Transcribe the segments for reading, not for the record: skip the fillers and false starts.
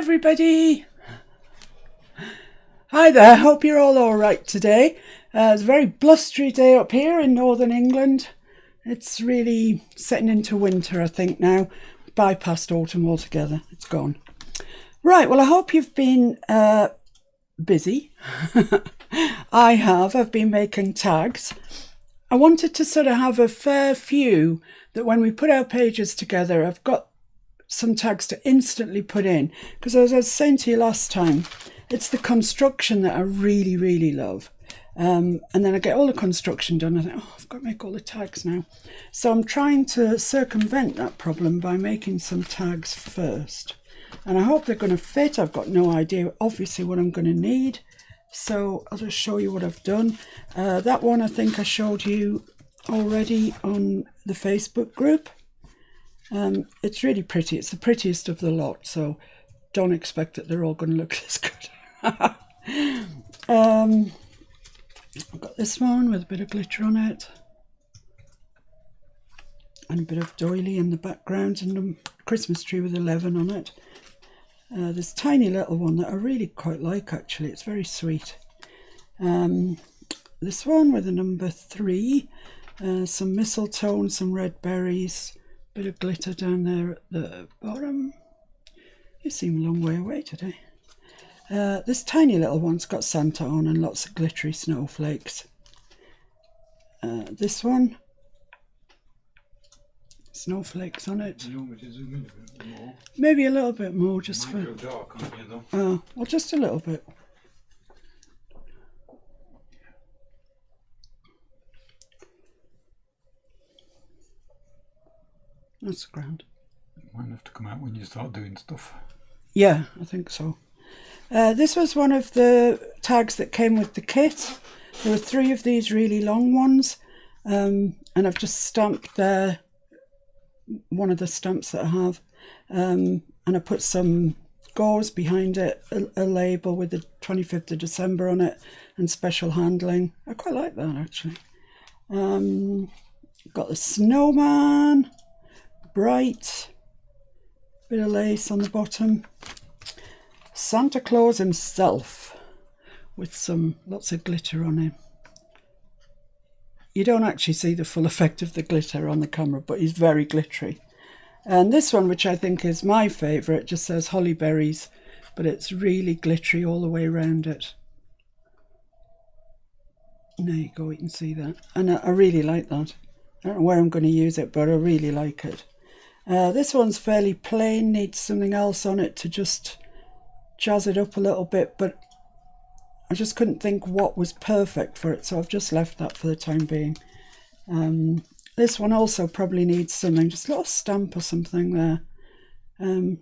everybody. Hi there, hope you're all alright today. It's a very blustery day up here in northern England. It's really setting into winter, I think now. Bypassed autumn altogether, it's gone. Right, well I hope you've been busy. I've been making tags. I wanted to sort of have a fair few that when we put our pages together, I've got some tags to instantly put in, because as I was saying to you last time, it's the construction that I really love, and then I get all the construction done. I think, oh, I've got to make all the tags now, so I'm trying to circumvent that problem by making some tags first, and I hope they're going to fit. I've got no idea obviously what I'm going to need, so I'll just show you what I've done. That one I think I showed you already on the Facebook group. It's really pretty. It's the prettiest of the lot, so don't expect that they're all going to look this good. I've got this one with a bit of glitter on it and a bit of doily in the background and a Christmas tree with 11 on it. This tiny little one that I really quite like, actually. It's very sweet. This one with a number 3, some mistletoe and some red berries. Bit of glitter down there at the bottom. You seem a long way away today. This tiny little one's got Santa on and lots of glittery snowflakes. This one, snowflakes on it. You want me to zoom in a bit more? Maybe a little bit more, just for. It might go dark on here though. Oh, well, just a little bit. That's grand. It might have to come out when you start doing stuff. Yeah, I think so. This was one of the tags that came with the kit. There were 3 of these really long ones, and I've just stamped there one of the stamps that I have, and I put some gauze behind it, a label with the 25th of December on it and special handling. I quite like that, actually. Got the snowman, bright, bit of lace on the bottom. Santa Claus himself with lots of glitter on him. You don't actually see the full effect of the glitter on the camera, but he's very glittery. And this one, which I think is my favourite, just says holly berries, but it's really glittery all the way around it. There you go, you can see that. And I really like that. I don't know where I'm going to use it, but I really like it. This one's fairly plain, needs something else on it to just jazz it up a little bit, but I just couldn't think what was perfect for it, so I've just left that for the time being. This one also probably needs something, just a little stamp or something there.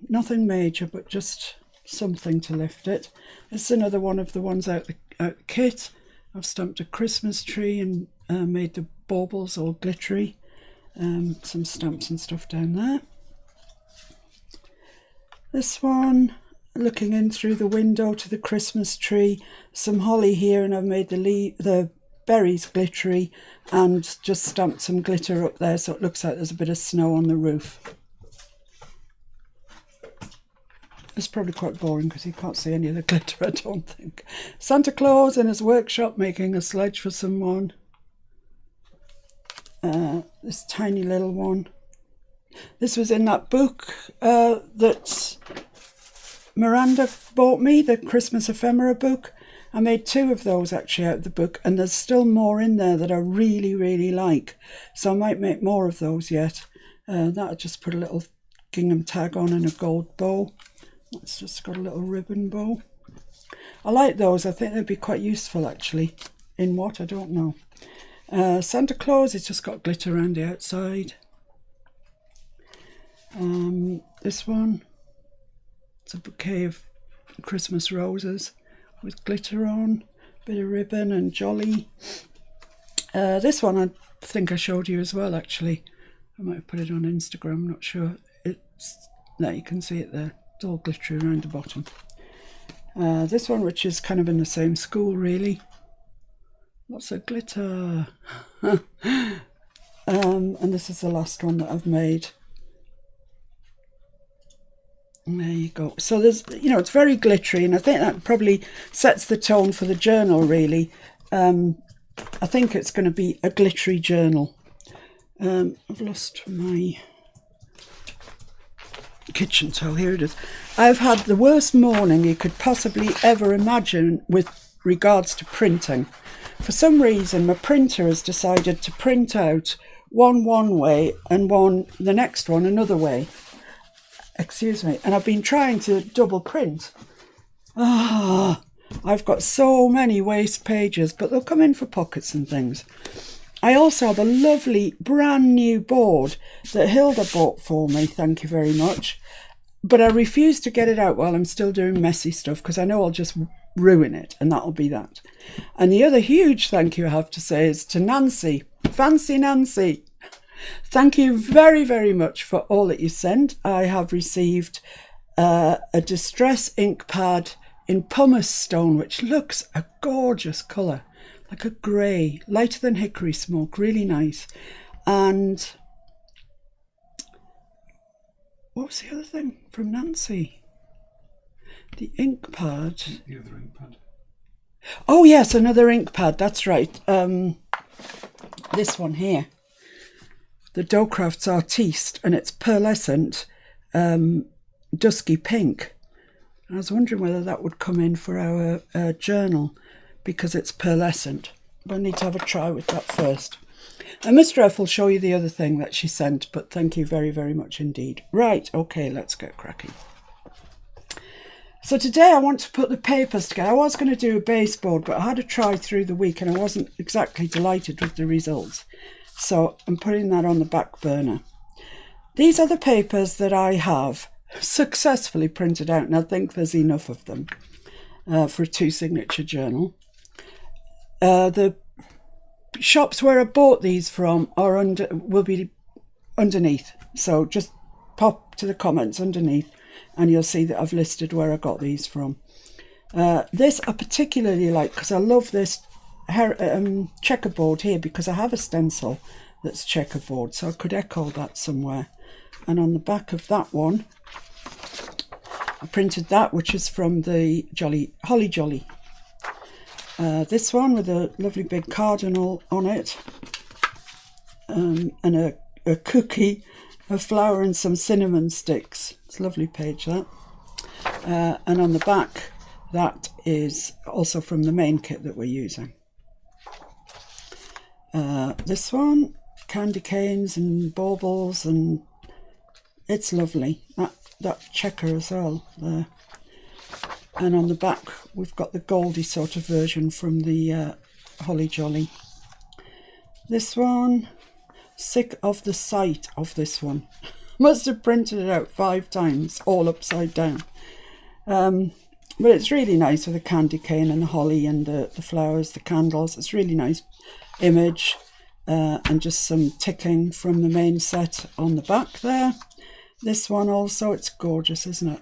Nothing major, but just something to lift it. This is another one of the ones out the kit. I've stamped a Christmas tree and made the baubles all glittery. Some stamps and stuff down there. This one, looking in through the window to the Christmas tree, some holly here, and I've made the berries glittery and just stamped some glitter up there so it looks like there's a bit of snow on the roof. It's probably quite boring because you can't see any of the glitter, I don't think. Santa Claus in his workshop making a sledge for someone. This tiny little one. This was in that book that Miranda bought me, the Christmas ephemera book. I made 2 of those actually out of the book, and there's still more in there that I really like, so I might make more of those yet. That I just put a little gingham tag on and a gold bow. That's just got a little ribbon bow. I like those. I think they'd be quite useful actually. In what? I don't know. Santa Claus has just got glitter around the outside. This one, it's a bouquet of Christmas roses with glitter on, bit of ribbon and jolly. This one I think I showed you as well actually. I might have put it on Instagram, I'm not sure. There, you can see it there. It's all glittery around the bottom. This one, which is kind of in the same school really. Lots of glitter. And this is the last one that I've made. And there you go. So there's, you know, it's very glittery, and I think that probably sets the tone for the journal, really. I think it's going to be a glittery journal. I've lost my kitchen towel. Here it is. I've had the worst morning you could possibly ever imagine with regards to printing. For some reason, my printer has decided to print out one way and the next one another way. Excuse me. And I've been trying to double print. I've got so many waste pages, but they'll come in for pockets and things. I also have a lovely brand new board that Hilda bought for me. Thank you very much. But I refuse to get it out while I'm still doing messy stuff because I know I'll just ruin it, and that'll be that. And the other huge thank you I have to say is to Nancy. Fancy Nancy. Thank you very, very much for all that you sent. I have received a distress ink pad in pumice stone, which looks a gorgeous colour, like a grey, lighter than hickory smoke, really nice. And what was the other thing from Nancy? The ink pad. The other ink pad. Oh yes, another ink pad, that's right. This one here. The Docrafts Artiste, and it's pearlescent, dusky pink. I was wondering whether that would come in for our journal because it's pearlescent. But I need to have a try with that first. And Mr. F will show you the other thing that she sent, but thank you very, very much indeed. Right, okay, let's get cracking. So today I want to put the papers together. I was going to do a baseboard, but I had a try through the week and I wasn't exactly delighted with the results. So I'm putting that on the back burner. These are the papers that I have successfully printed out, and I think there's enough of them for a 2-signature journal. The shops where I bought these from will be underneath. So just pop to the comments underneath and you'll see that I've listed where I got these from. This I particularly like because I love this checkerboard here because I have a stencil that's checkerboard, so I could echo that somewhere. And on the back of that one I printed that, which is from the Holly Jolly. This one with a lovely big cardinal on it, and a cookie, a flower and some cinnamon sticks. It's a lovely page, that. And on the back, that is also from the main kit that we're using. This one, candy canes and baubles, and it's lovely. That checker as well there. And on the back we've got the goldy sort of version from the Holly Jolly. This one, sick of the sight of this one. Must have printed it out 5 times, all upside down. But it's really nice with the candy cane and the holly and the flowers, the candles. It's really nice image, and just some ticking from the main set on the back there. This one also, it's gorgeous, isn't it?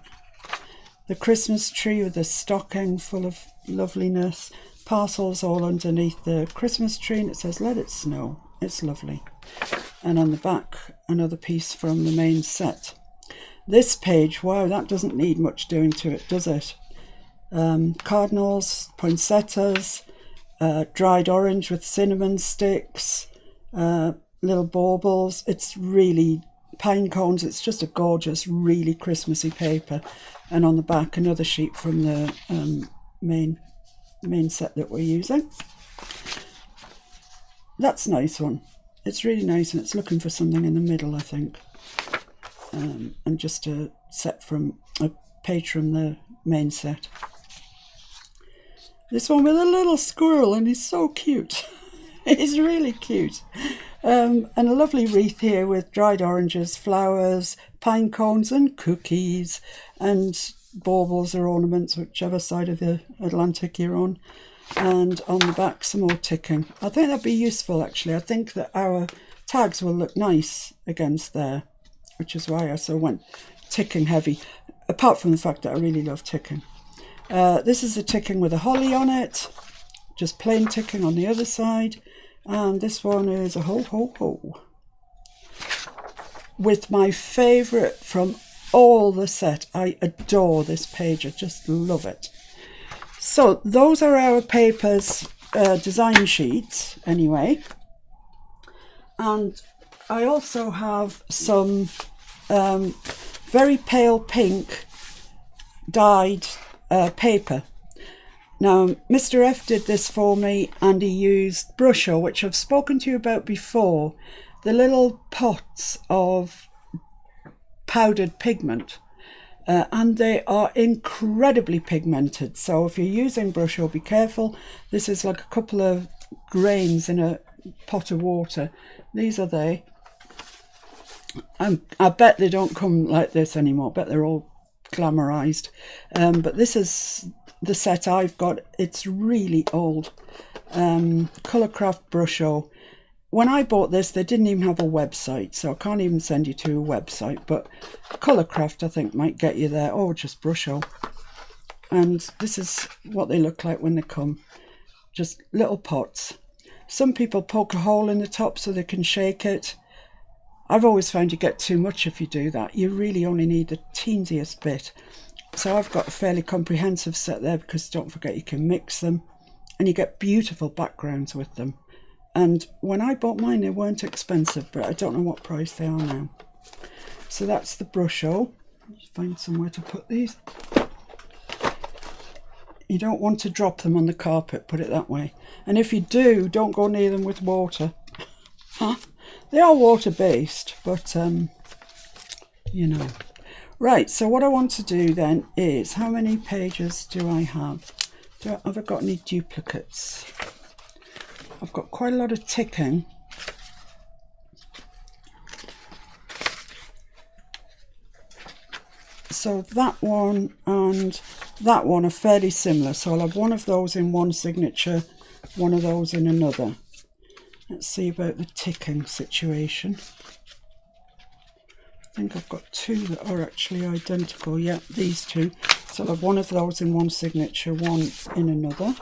The Christmas tree with the stocking full of loveliness. Parcels all underneath the Christmas tree, and it says, "Let it snow." It's lovely. And on the back, another piece from the main set. This page, wow, that doesn't need much doing to it, does it? Cardinals, poinsettias, dried orange with cinnamon sticks, little baubles. It's really pine cones. It's just a gorgeous, really Christmassy paper. And on the back, another sheet from the main set that we're using. That's a nice one. It's really nice, and it's looking for something in the middle, I think. And just a page from the main set. This one with a little squirrel, and he's so cute. He's really cute. And a lovely wreath here with dried oranges, flowers, pine cones and cookies, and baubles or ornaments, whichever side of the Atlantic you're on. And on the back, some more ticking. I think that'd be useful, actually. I think that our tags will look nice against there, which is why I went ticking heavy, apart from the fact that I really love ticking. This is a ticking with a holly on it, just plain ticking on the other side. And this one is a ho ho ho with my favourite from all the set. I adore this page. I just love it. So those are our papers, design sheets anyway. And I also have some very pale pink dyed paper. Now, Mr. F did this for me, and he used Brusho, which I've spoken to you about before, the little pots of powdered pigment, and they are incredibly pigmented. So if you're using Brusho, be careful. This is like a couple of grains in a pot of water. These are they. I bet they don't come like this anymore. I bet they're all glamorized. But this is the set I've got. It's really old. Colourcraft Brusho. When I bought this, they didn't even have a website, so I can't even send you to a website. But Colourcraft, I think, might get you there. Or just Brusho. And this is what they look like when they come. Just little pots. Some people poke a hole in the top so they can shake it. I've always found you get too much if you do that. You really only need the teensiest bit. So I've got a fairly comprehensive set there, because don't forget you can mix them and you get beautiful backgrounds with them. And when I bought mine, they weren't expensive, but I don't know what price they are now. So that's the Brusho. Just find somewhere to put these. You don't want to drop them on the carpet, put it that way. And if you do, don't go near them with water. They are water-based, but, you know. Right, so what I want to do then is, how many pages do I have? Have I got any duplicates? I've got quite a lot of ticking. So that one and that one are fairly similar. So I'll have one of those in one signature, one of those in another. Let's see about the ticking situation. I think I've got two that are actually identical. Yeah, these two. So I'll have one of those in one signature, one in another.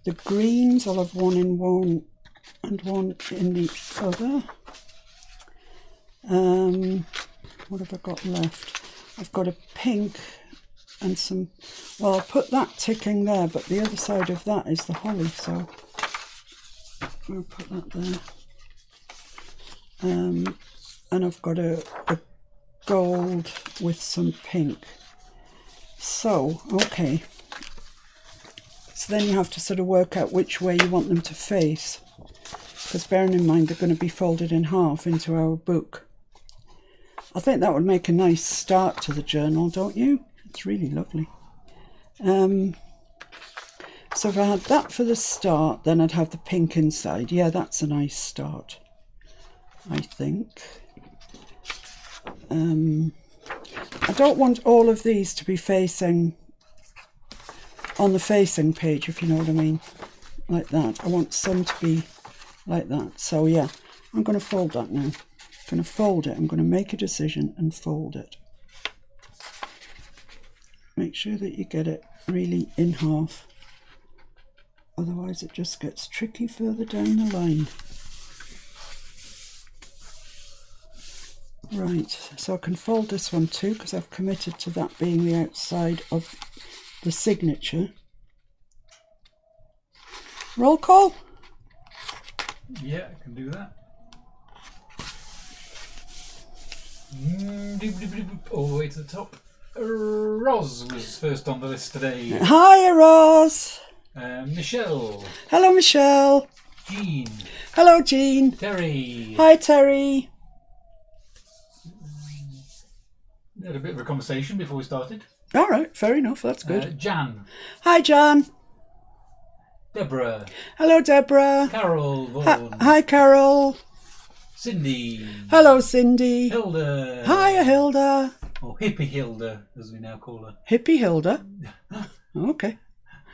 The greens, I'll have one in one and one in the other. What have I got left? I've got a pink and some, well, I'll put that ticking there, but the other side of that is the holly, so I'll put that there. And I've got a gold with some pink. So, okay. So then you have to sort of work out which way you want them to face, because bearing in mind they're going to be folded in half into our book. I think that would make a nice start to the journal, don't you? It's really lovely. So if I had that for the start, then I'd have the pink inside. Yeah, that's a nice start, I think. I don't want all of these to be facing on the facing page, if you know what I mean, like that. I want some to be like that. So yeah, I'm going to fold that now. I'm going to fold it. I'm going to make a decision and fold it. Make sure that you get it really in half. Otherwise it just gets tricky further down the line. Right, so I can fold this one too, because I've committed to that being the outside of the signature. Roll call? Yeah, I can do that. All the way to the top. Roz was first on the list today. Hi, Roz. Michelle. Hello, Michelle. Jean. Hello, Jean. Terry. Hi, Terry. We had a bit of a conversation before we started. All right, fair enough. That's good. Jan. Hi, Jan. Deborah. Hello, Deborah. Carol Vaughan. Hi, Carol. Cindy. Hello, Cindy. Hilda. Hiya, Hilda. Or Hippie Hilda, as we now call her. Hippie Hilda. Okay.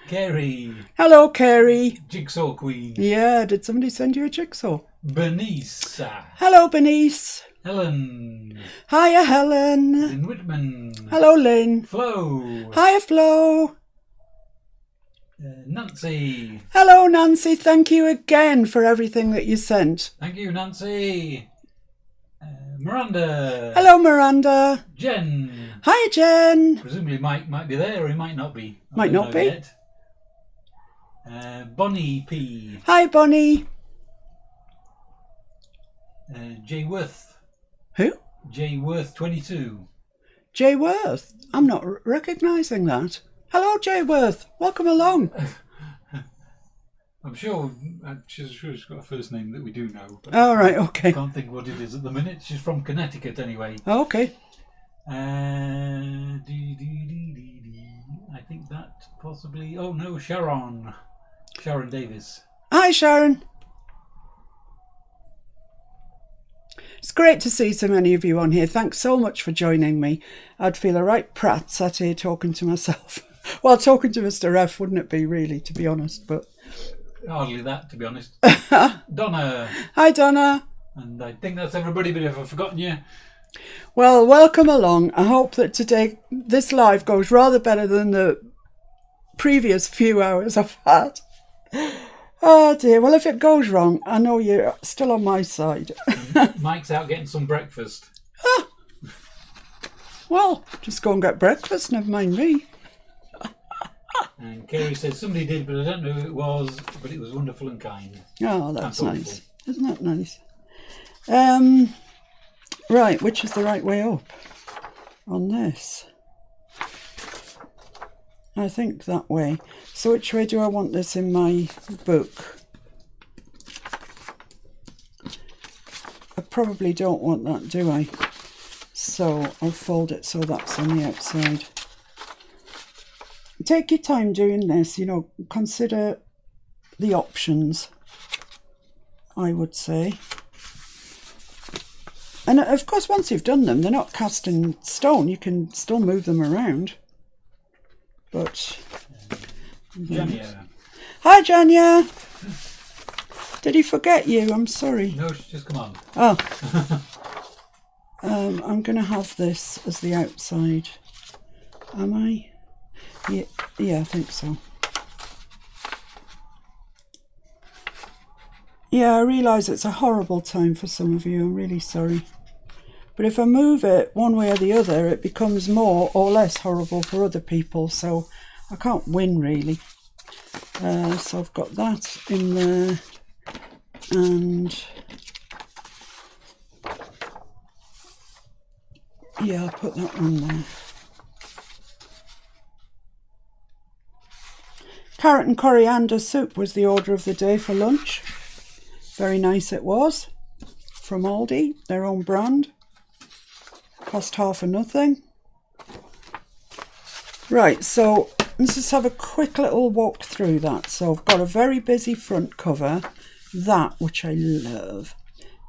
Carrie. Hello, Carrie. Jigsaw Queen. Yeah, did somebody send you a jigsaw? Bernice. Hello, Bernice. Helen. Hiya, Helen. Lynn Whitman. Hello, Lynn. Flo. Hiya, Flo. Nancy. Hello, Nancy. Thank you again for everything that you sent. Thank you, Nancy. Miranda. Hello, Miranda. Jen. Hi, Jen. Presumably Mike might be there, or he might not be. Might not be. Yet. Bonnie P. Hi, Bonnie. Jay Worth. Who? Jay Worth 22. Jay Worth. I'm not recognising that. Hello, Jay Worth. Welcome along. I'm sure she's got a first name that we do know. But All right, okay. I can't think what it is at the minute. She's from Connecticut anyway. Okay. I think that possibly... Oh no, Sharon. Sharon Davis. Hi, Sharon. It's great to see so many of you on here. Thanks so much for joining me. I'd feel a right prat sat here talking to myself. Well, talking to Mr. F, wouldn't it be, really, to be honest? But hardly that, to be honest. Donna. Hi, Donna. And I think that's everybody, but if I've forgotten you... Well, welcome along. I hope that today this live goes rather better than the previous few hours I've had. Oh dear. Well, if it goes wrong, I know you're still on my side. Mike's out getting some breakfast. Ah. Well, just go and get breakfast, never mind me. And Kerry says, somebody did, but I don't know who it was, but it was wonderful and kind. Oh, that's nice. Isn't that nice? Right, which is the right way up on this? I think that way. So which way do I want this in my book? I probably don't want that, do I? So I'll fold it so that's on the outside. Take your time doing this, you know, consider the options, I would say. And of course, once you've done them, they're not cast in stone. You can still move them around. But... Jania. Hi, Jania. Did he forget you? I'm sorry. No, she's just come on. Oh. I'm going to have this as the outside. Am I? Yeah, I think so. Yeah, I realise it's a horrible time for some of you. I'm really sorry. But if I move it one way or the other, it becomes more or less horrible for other people. So I can't win, really. So I've got that in there. And yeah, I'll put that one there. Carrot and coriander soup was the order of the day for lunch. Very nice it was. From Aldi, their own brand. Cost half for nothing. Right, so let's just have a quick little walk through that. So I've got a very busy front cover. That, which I love.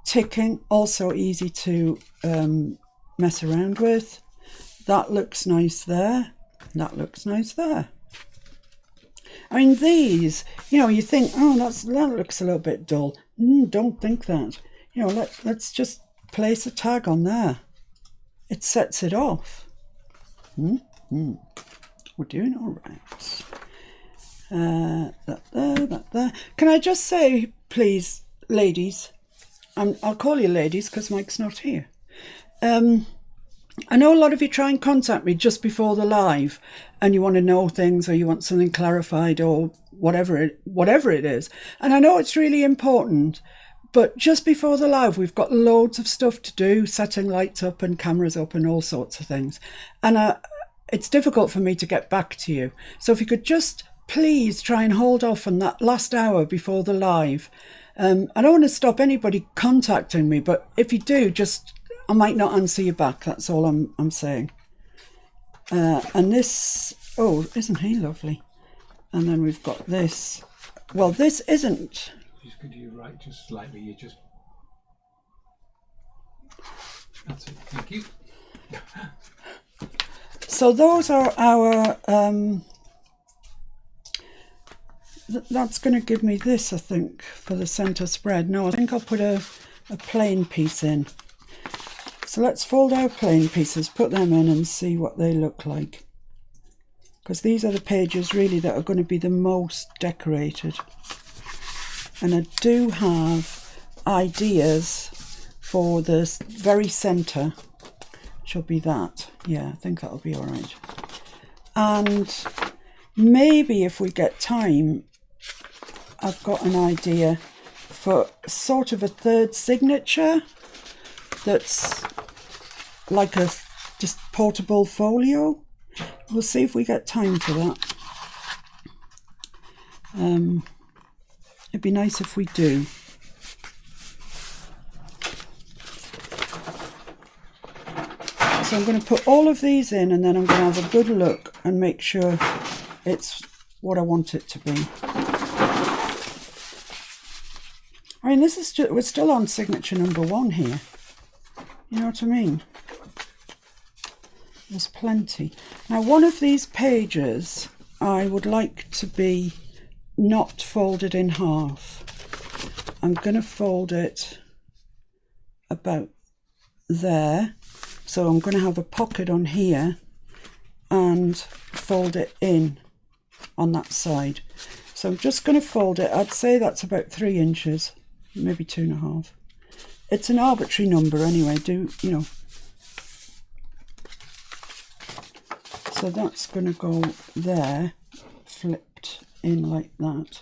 Ticking, also easy to mess around with. That looks nice there. That looks nice there. I mean, these, you know, you think, oh, that looks a little bit dull. Don't think that. You know, let's just place a tag on there. It sets it off. We're doing all right. That there. Can I just say, please, ladies, I'll call you ladies because Mike's not here. I know a lot of you try and contact me just before the live and you want to know things or you want something clarified or whatever it is. And I know it's really important, but just before the live, we've got loads of stuff to do, setting lights up and cameras up and all sorts of things. And it's difficult for me to get back to you. So if you could just please try and hold off on that last hour before the live. I don't want to stop anybody contacting me, but if you do, I might not answer you back. That's all I'm saying. And this, oh, isn't he lovely? And then we've got this. Well, this isn't. Just could you write just slightly? You just. That's it. Thank you. So those are our. That's going to give me this, I think, for the centre spread. No, I think I'll put a plain piece in. So let's fold our plain pieces, put them in and see what they look like. Because these are the pages really that are going to be the most decorated. And I do have ideas for the very centre, which will be that. Yeah, I think that'll be all right. And maybe if we get time, I've got an idea for sort of a third signature that's like a just portable folio. We'll see if we get time for that. It'd be nice if we do. So I'm going to put all of these in, and then I'm going to have a good look and make sure it's what I want it to be. I mean, this is we're still on signature number 1 here. You know what I mean? There's plenty. Now, one of these pages I would like to be not folded in half. I'm going to fold it about there. So I'm going to have a pocket on here and fold it in on that side. So I'm just going to fold it. I'd say that's about 3 inches, maybe 2.5. It's an arbitrary number anyway, you know. So that's going to go there, flipped in like that.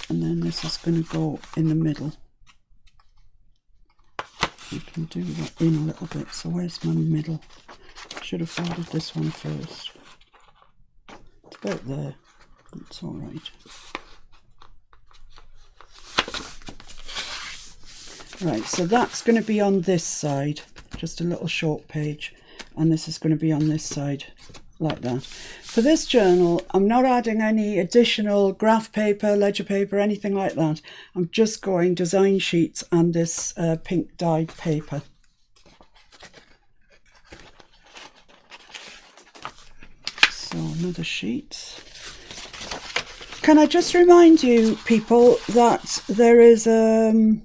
And then this is going to go in the middle. We can do that in a little bit. So where's my middle? Should have folded this one first. It's about there. It's all right. Right, so that's going to be on this side, just a little short page, and this is going to be on this side like that. For this journal, I'm not adding any additional graph paper, ledger paper, anything like that. I'm just going design sheets and this pink dyed paper. So another sheet. Can I just remind you, people, that there is a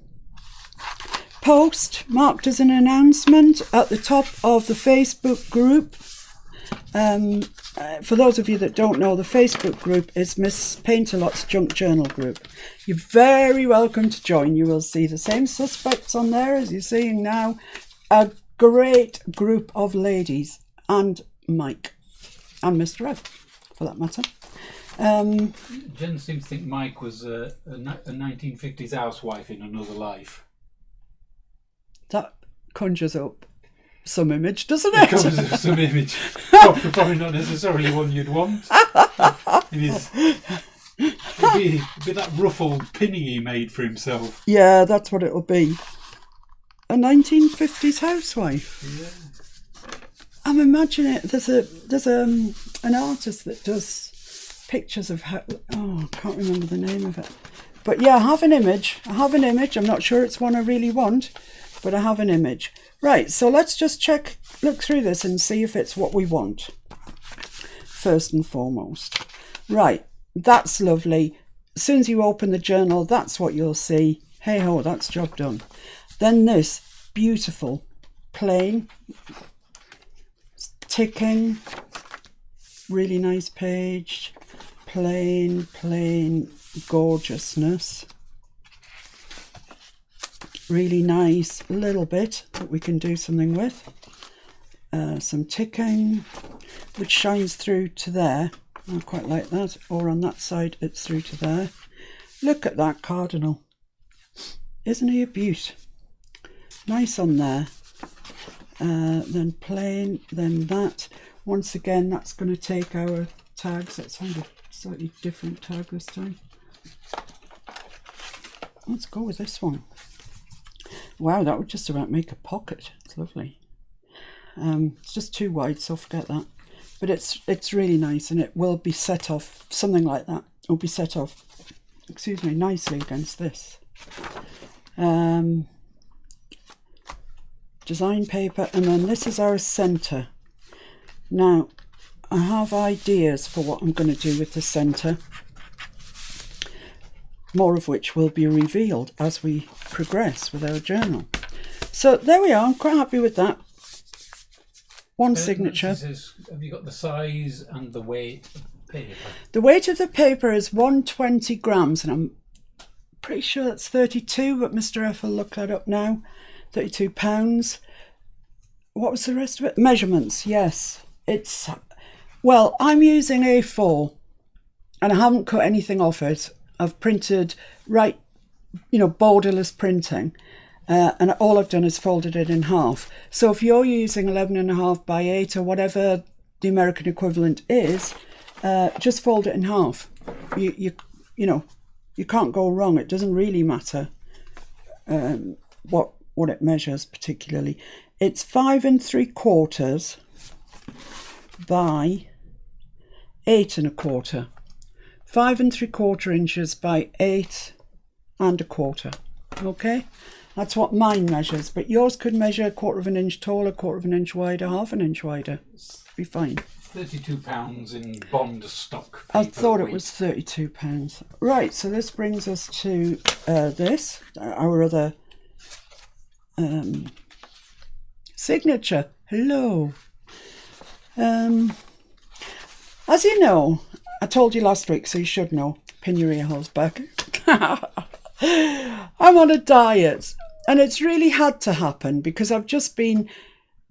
post marked as an announcement at the top of the Facebook group. For those of you that don't know, the Facebook group is Miss Paintalot's Junk Journal group. You're very welcome to join. You will see the same suspects on there as you're seeing now. A great group of ladies, and Mike, and Mr. Ev, for that matter. Jen seems to think Mike was a 1950s housewife in another life. That conjures up some image, doesn't It it? conjures up some image. Probably not necessarily one you'd want. It'd be that ruffled pinny he made for himself. Yeah, that's what it'll be. A 1950s housewife. Yeah. I'm imagining it. There's an artist that does pictures of how. Oh, I can't remember the name of it. But yeah, I have an image. I'm not sure it's one I really want, but I have an image. Right, so let's just look through this and see if it's what we want. First and foremost. Right, that's lovely. As soon as you open the journal, that's what you'll see. Hey ho, that's job done. Then this, beautiful, plain, ticking, really nice page, plain, gorgeousness. Really nice little bit that we can do something with. Some ticking, which shines through to there. I quite like that. Or on that side, it's through to there. Look at that cardinal. Isn't he a beaut? Nice on there. Then plain, then that. Once again, that's going to take our tags. Let's find a slightly different tag this time. Let's go with this one. Wow, that would just about make a pocket. It's lovely. It's just too wide, so forget that. But it's really nice, and it will be set off, something like that. It will be set off, excuse me, nicely against this. Design paper, and then this is our centre. Now, I have ideas for what I'm going to do with the centre. More of which will be revealed as we progress with our journal. So there we are. I'm quite happy with that. One signature. Have you got the size and the weight of the paper? The weight of the paper is 120 grams, and I'm pretty sure that's 32, but Mr. F will look that up now. £32. What was the rest of it? Measurements, yes. Well, I'm using A4 and I haven't cut anything off it. I've printed borderless printing. And all I've done is folded it in half. So if you're using 11.5 by 8 or whatever the American equivalent is, just fold it in half. You can't go wrong. It doesn't really matter what it measures particularly. It's 5 3/4 by 8 1/4. 5 3/4 inches by 8 1/4. Okay, that's what mine measures. But yours could measure 1/4 of an inch taller, 1/4 of an inch wider, 1/2 an inch wider. Be fine. £32 in bond stock. I thought it was £32. Right, so this brings us to this, our other signature. Hello. As you know, I told you last week, so you should know, pin your ear holes back. I'm on a diet, and it's really had to happen because I've just been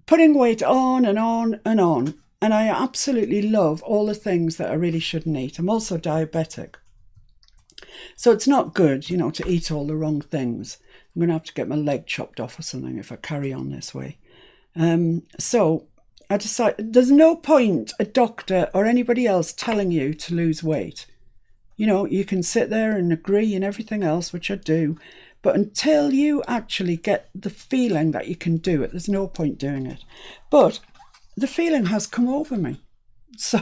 putting weight on and on and on. And I absolutely love all the things that I really shouldn't eat. I'm also diabetic. So it's not good, to eat all the wrong things. I'm going to have to get my leg chopped off or something if I carry on this way. So I decided there's no point a doctor or anybody else telling you to lose weight. You can sit there and agree and everything else, which I do. But until you actually get the feeling that you can do it, there's no point doing it. But the feeling has come over me. So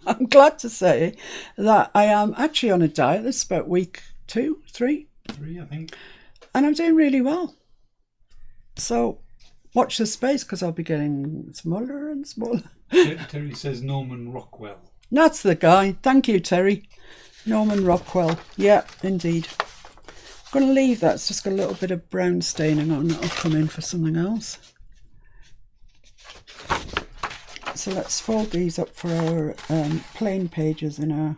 I'm glad to say that I am actually on a diet. This is about week 2, 3. 3, I think. And I'm doing really well. So watch this space because I'll be getting smaller and smaller. Terry says Norman Rockwell. That's the guy. Thank you, Terry. Norman Rockwell. Yeah, indeed. I'm going to leave that. It's just got a little bit of brown staining on it. I'll come in for something else. So let's fold these up for our plain pages in our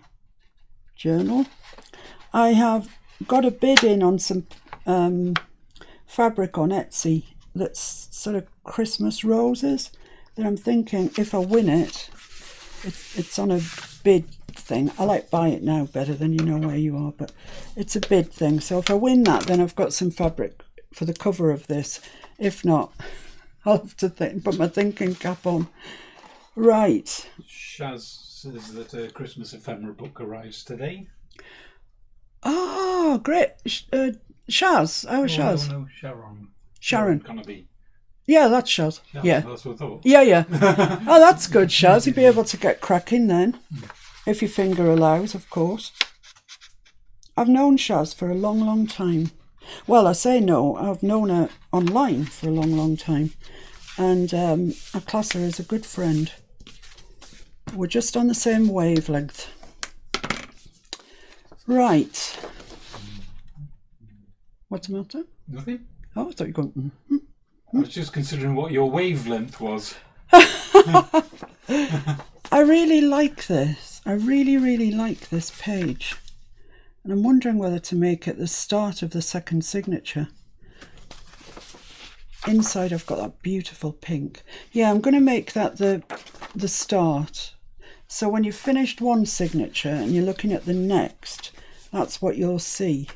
journal. I have got a bid in on some fabric on Etsy that's sort of Christmas roses that I'm thinking if I win it, it's on a bid thing. I like buy it now better than you know where you are, but it's a bid thing. So if I win that, then I've got some fabric for the cover of this. If not, I'll have to put my thinking cap on. Right. Shaz says that a Christmas ephemera book arrives today. Oh, great. Shaz. Our Shaz. No, Sharon. Sharon. Connolly. Yeah, that's Shaz. Yeah. That's what I thought. Yeah. Oh, that's good, Shaz. You'll be able to get cracking then. If your finger allows, of course. I've known Shaz for a long, long time. Well, I say no. I've known her online for a long, long time. And I class her as a good friend. We're just on the same wavelength. Right. What's the matter? Nothing. Oh, I thought you were going... I was just considering what your wavelength was. I really like this. I really, really like this page. And I'm wondering whether to make it the start of the second signature. Inside I've got that beautiful pink. Yeah, I'm going to make that the start. So when you've finished one signature and you're looking at the next, that's what you'll see.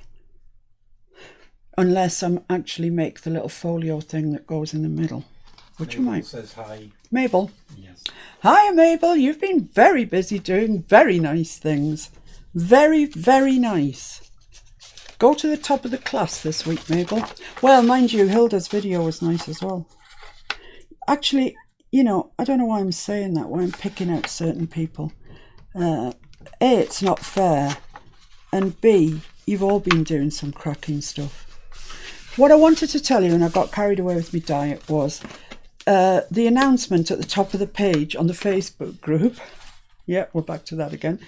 Unless I actually make the little folio thing that goes in the middle. Which Mabel I might. says hi. Mabel. Yes. Hi, Mabel. You've been very busy doing very nice things. Very, very nice. Go to the top of the class this week, Mabel. Well, mind you, Hilda's video was nice as well. Actually, I don't know why I'm saying that, why I'm picking out certain people. A, it's not fair. And B, you've all been doing some cracking stuff. What I wanted to tell you, and I got carried away with my diet, was the announcement at the top of the page on the Facebook group. Yeah, we're back to that again.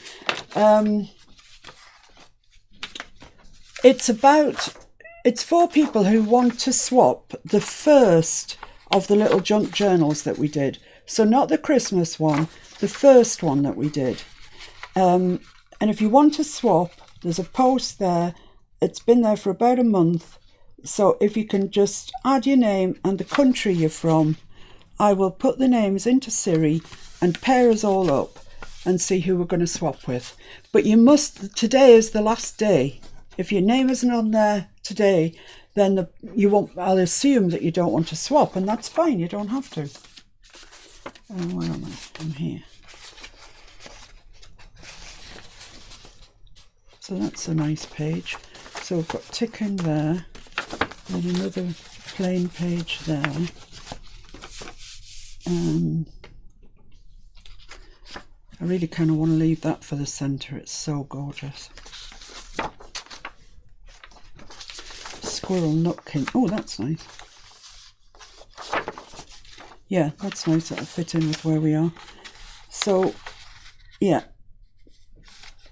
It's for people who want to swap the first of the little junk journals that we did. So not the Christmas one, the first one that we did. And if you want to swap, there's a post there. It's been there for about a month. So if you can just add your name and the country you're from, I will put the names into Siri and pair us all up and see who we're going to swap with. But you must, today is the last day. If your name isn't on there today, then you won't. I'll assume that you don't want to swap, and that's fine. You don't have to. Where am I? I'm here. So that's a nice page. So we've got tick in there, and another plain page there. I really kind of want to leave that for the centre. It's so gorgeous. Squirrel nutkin. Oh, that's nice. Yeah, that's nice. That'll fit in with where we are. So, yeah.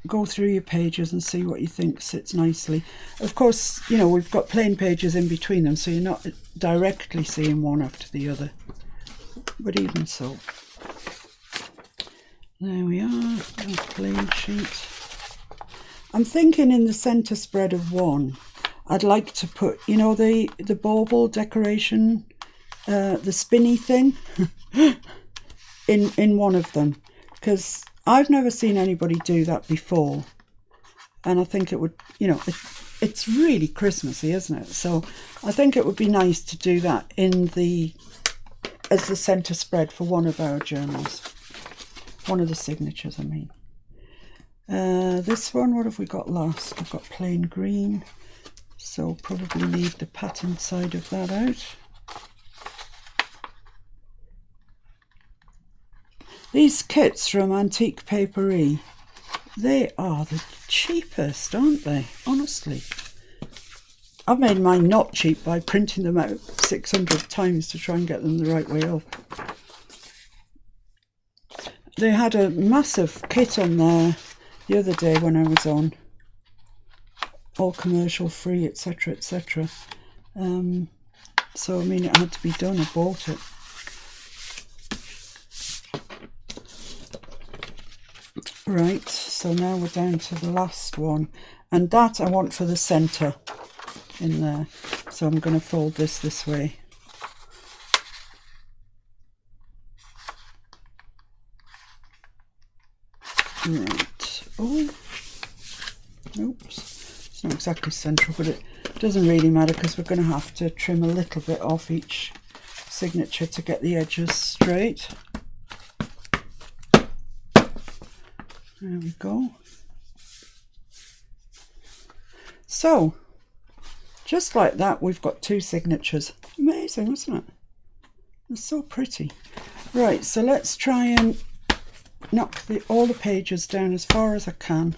Go through your pages and see what you think sits nicely. Of course, you know, we've got plain pages in between them, so you're not directly seeing one after the other. But even so. There we are, a plain sheet. I'm thinking in the centre spread of one, I'd like to put, you know, the bauble decoration, the spinny thing, in one of them, because I've never seen anybody do that before, and I think it would, you know, it's really Christmassy, isn't it? So I think it would be nice to do that as the centre spread for one of our journals. One of the signatures, I mean. This one, what have we got last? We've got plain green, so probably leave the pattern side of that out. These kits from Antique Paperie, they are the cheapest, aren't they? Honestly. I've made mine not cheap by printing them out 600 times to try and get them the right way up. They had a massive kit on there the other day when I was on, all commercial free, etc, etc. So I mean, it had to be done. I bought it. Right, so now we're down to the last one, and that I want for the centre in there. So I'm going to fold this way. Right. Oh, oops. It's not exactly central, but it doesn't really matter because we're going to have to trim a little bit off each signature to get the edges straight. There we go. So, just like that, we've got two signatures. Amazing, isn't it? It's so pretty. Right, so let's try and knock all the pages down as far as I can,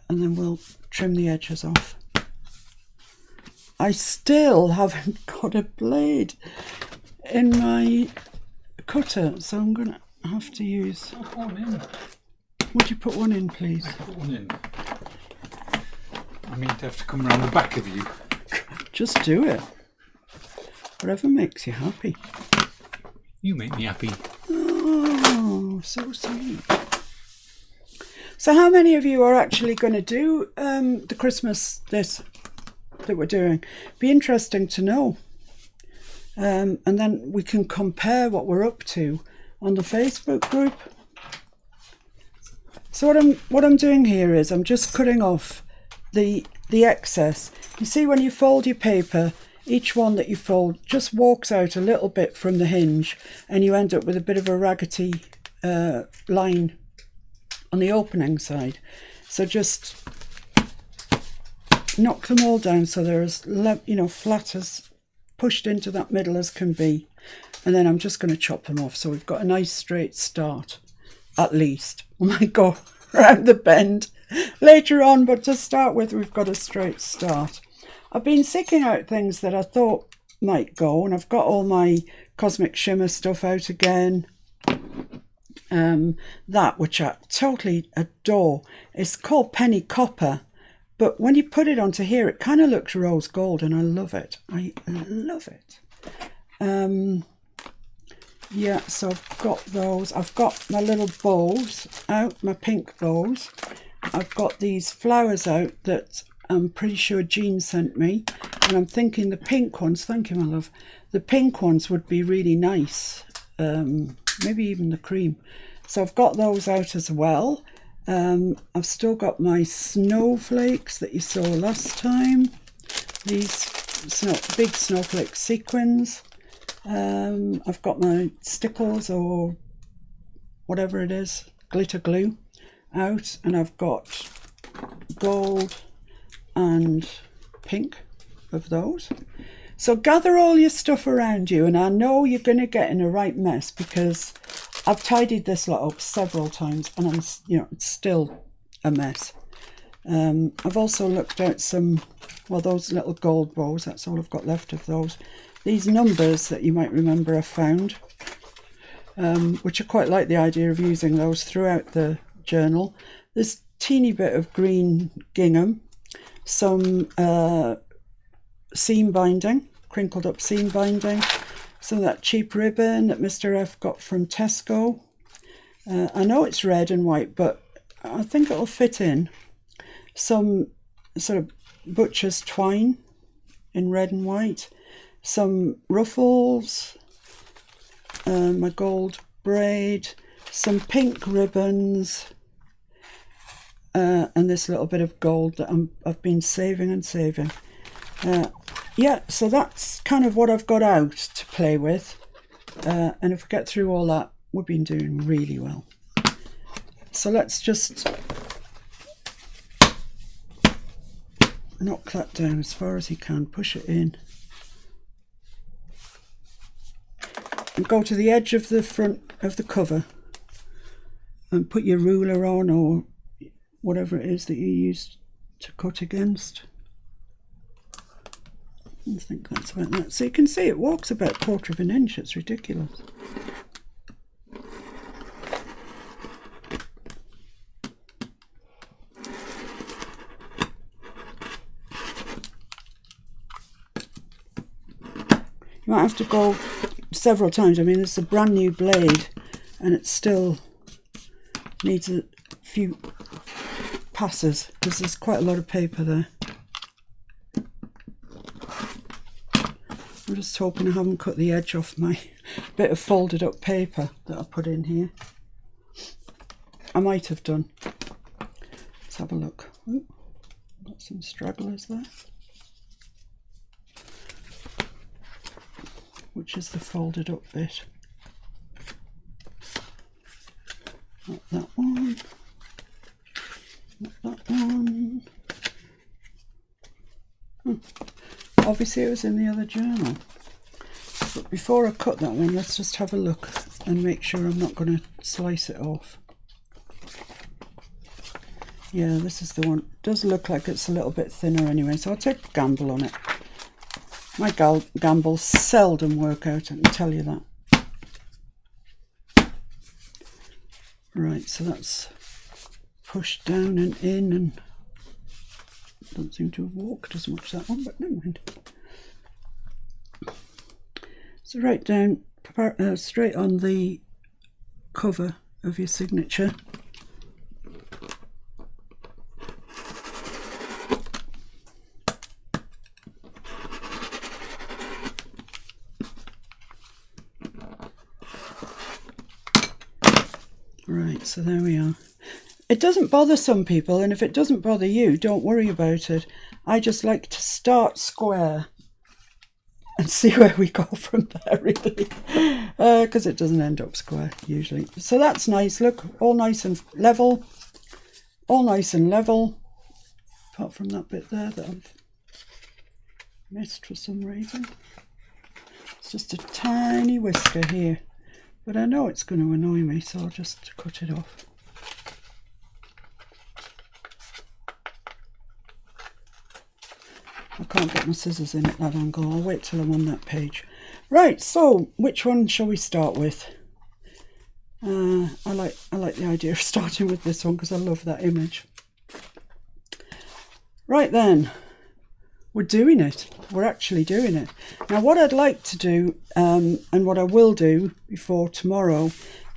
and then we'll trim the edges off. I still haven't got a blade in my cutter, so I'm going to have to use... Put one in. Would you put one in, please? I put one in. I mean to have to come around the back of you. Just do it. Whatever makes you happy. You make me happy. Oh, so sweet. So how many of you are actually going to do the Christmas that we're doing? Be interesting to know. And then we can compare what we're up to on the Facebook group. So what I'm doing here is I'm just cutting off the excess. You see, when you fold your paper, each one that you fold just walks out a little bit from the hinge, and you end up with a bit of a raggedy line on the opening side. So just knock them all down so they're as flat as pushed into that middle as can be, and then I'm just going to chop them off so we've got a nice straight start, at least. We might go around the bend later on, but to start with, we've got a straight start. I've been seeking out things that I thought might go, and I've got all my Cosmic Shimmer stuff out again. That, which I totally adore, is called Penny Copper, but when you put it onto here, it kind of looks rose gold, and I love it. I love it. Yeah, so I've got those. I've got my little bows out, my pink bows. I've got these flowers out that I'm pretty sure Jean sent me. And I'm thinking the pink ones, thank you my love, the pink ones would be really nice, maybe even the cream. So I've got those out as well. I've still got my snowflakes that you saw last time, these big snowflake sequins. I've got my stickles or whatever it is, glitter glue out, and I've got gold and pink of those. So gather all your stuff around you, and I know you're going to get in a right mess because I've tidied this lot up several times and I'm, it's still a mess. I've also looked at some, well, those little gold bows, that's all I've got left of those. These numbers that you might remember I found, which I quite like the idea of using those throughout the journal. This teeny bit of green gingham, some seam binding, crinkled up seam binding, some of that cheap ribbon that Mr. F got from Tesco. I know it's red and white, but I think it'll fit in. Some sort of butcher's twine in red and white, some ruffles, my gold braid, some pink ribbons, and this little bit of gold that I've been saving and saving. Yeah, so that's kind of what I've got out to play with. And if we get through all that, we've been doing really well. So let's just knock that down as far as you can, push it in. And go to the edge of the front of the cover and put your ruler on or whatever it is that you use to cut against. I think that's about that. So you can see it walks about 1/4 of an inch. It's ridiculous. You might have to go several times. I mean, it's a brand new blade and it still needs a few passes because there's quite a lot of paper there. I'm just hoping I haven't cut the edge off my bit of folded up paper that I put in here. I might have done. Let's have a look. Ooh, got some stragglers there. Which is the folded up bit. Not that one. Not that one. Obviously it was in the other journal. But before I cut that one, let's just have a look and make sure I'm not going to slice it off. Yeah, this is the one. It does look like it's a little bit thinner anyway, so I'll take a gamble on it. My gambles seldom work out, I can tell you that. Right, so that's pushed down and in, and don't seem to have walked as much that one, but never mind. So right down, straight on the cover of your signature. Right, so there we are. It doesn't bother some people, and if it doesn't bother you, don't worry about it. I just like to start square and see where we go from there, really, because it doesn't end up square usually. So that's nice. Look, all nice and level, all nice and level, apart from that bit there that I've missed for some reason. It's just a tiny whisker here, but I know it's going to annoy me, so I'll just cut it off. I can't get my scissors in at that angle. I'll wait till I'm on that page. Right, so which one shall we start with? I like the idea of starting with this one because I love that image. Right then, we're doing it. We're actually doing it. Now what I'd like to do, and what I will do before tomorrow,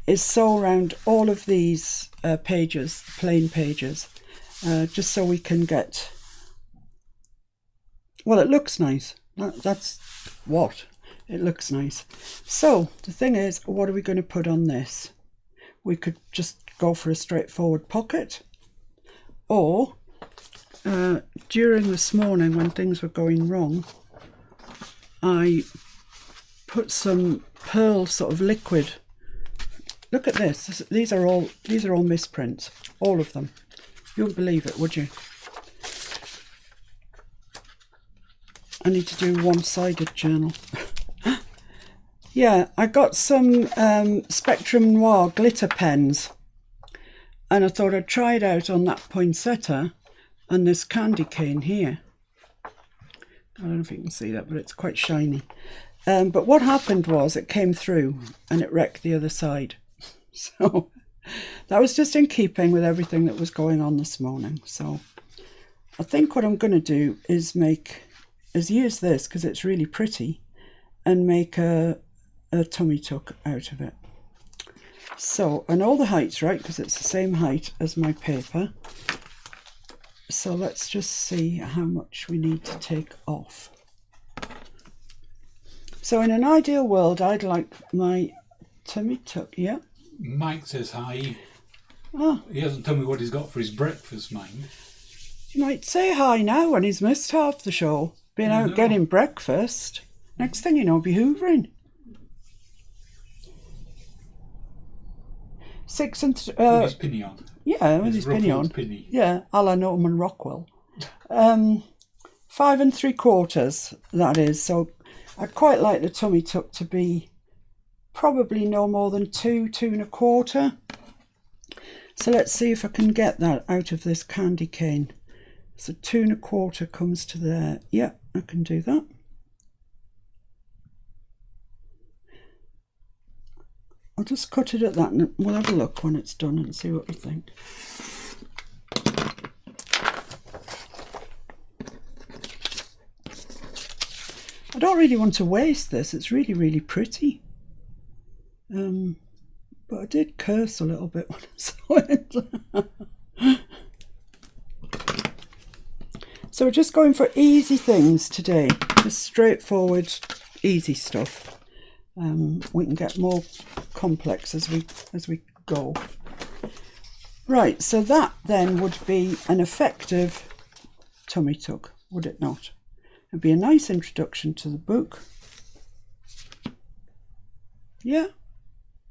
is sew around all of these pages, plain pages, just so we can get Well, it looks nice. That's what. It looks nice. So the thing is, what are we going to put on this? We could just go for a straightforward pocket, or during this morning when things were going wrong, I put some pearl sort of liquid. Look at this. These are all misprints, all of them. You wouldn't believe it, would you? I need to do one-sided journal. Yeah, I got some Spectrum Noir glitter pens, and I thought I'd try it out on that poinsettia and this candy cane here. I don't know if you can see that, but it's quite shiny. But what happened was it came through and it wrecked the other side. So that was just in keeping with everything that was going on this morning. So I think what I'm going to do is use this, because it's really pretty, and make a tummy tuck out of it. So, and all the heights, right, because it's the same height as my paper. So let's just see how much we need to take off. So in an ideal world, I'd like my tummy tuck, yeah? Mike says hi. Oh. He hasn't told me what he's got for his breakfast, Mike. You might say hi now when he's missed half the show. Been out getting breakfast. Next thing you know, be hoovering. 6 and... with his pinny on. Yeah, with his pinny on. Pinny. Yeah, a la Norman Rockwell. 5 3/4, that is. So I'd quite like the tummy tuck to be probably no more than 2 1/4. So let's see if I can get that out of this candy cane. So 2 1/4 comes to there. Yeah, I can do that. I'll just cut it at that and we'll have a look when it's done and see what we think. I don't really want to waste this. It's really, really pretty. But I did curse a little bit when I saw it. So we're just going for easy things today. Just straightforward, easy stuff. We can get more complex as we go. Right, so that then would be an effective tummy tuck, would it not? It'd be a nice introduction to the book. Yeah,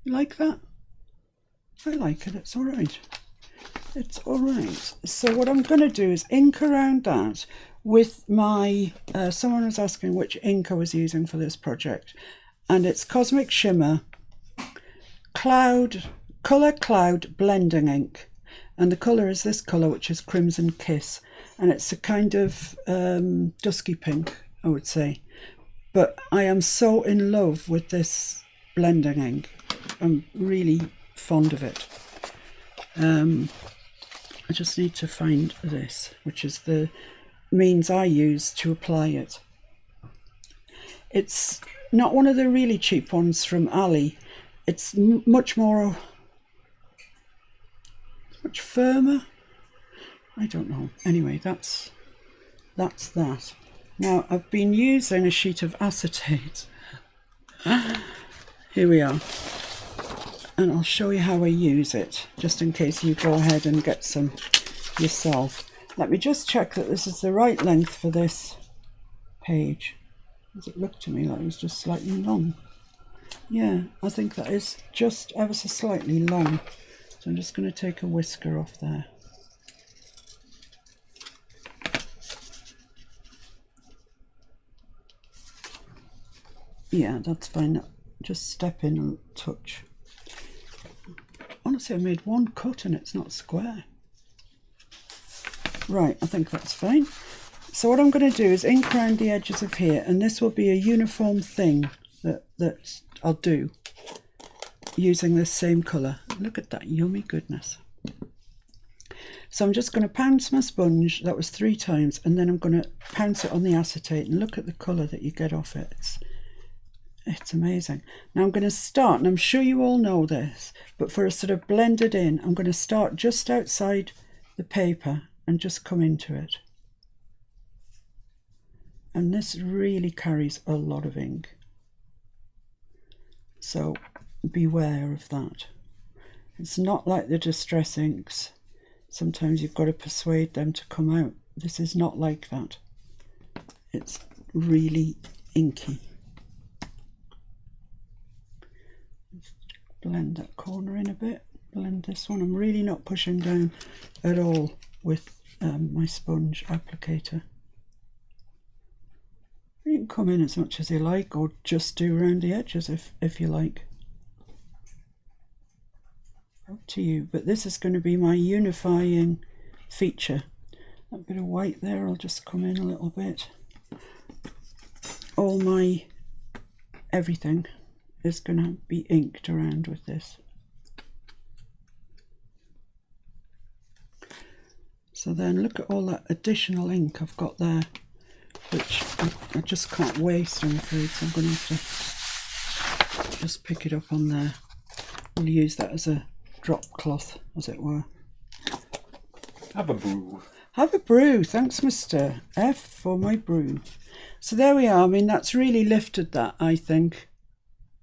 you like that? I like it, it's all right. It's all right. So what I'm going to do is ink around that with my, someone was asking which ink I was using for this project. And it's Cosmic Shimmer Colour Cloud Blending Ink. And the colour is this colour, which is Crimson Kiss. And it's a kind of dusky pink, I would say. But I am so in love with this blending ink. I'm really fond of it. I just need to find this, which is the means I use to apply it. It's not one of the really cheap ones from Ali. It's much firmer. I don't know. Anyway, that's that. Now I've been using a sheet of acetate. Here we are. And I'll show you how I use it, just in case you go ahead and get some yourself. Let me just check that this is the right length for this page. Does it look to me like it's just slightly long? Yeah, I think that is just ever so slightly long. So I'm just going to take a whisker off there. Yeah, that's fine. Just step in and touch. Honestly, I made one cut and it's not square. Right, I think that's fine. So what I'm going to do is ink around the edges of here, and this will be a uniform thing that I'll do using this same colour. Look at that yummy goodness. So I'm just going to pounce my sponge, that was 3 times, and then I'm going to pounce it on the acetate, and look at the colour that you get off it. It's amazing. Now I'm going to start, and I'm sure you all know this, but for a sort of blended in, I'm going to start just outside the paper and just come into it. And this really carries a lot of ink. So beware of that. It's not like the distress inks. Sometimes you've got to persuade them to come out. This is not like that. It's really inky. Let's blend that corner in a bit. Blend this one. I'm really not pushing down at all with my sponge applicator. You can come in as much as you like, or just do around the edges if you like. Up to you, but this is going to be my unifying feature. That bit of white there, I'll just come in a little bit. All my everything is going to be inked around with this. So then look at all that additional ink I've got there, which I just can't waste, I'm afraid, so I'm going to have to just pick it up on there. We'll use that as a drop cloth, as it were. Have a brew. Have a brew. Thanks, Mr. F, for my brew. So there we are. I mean, that's really lifted that, I think.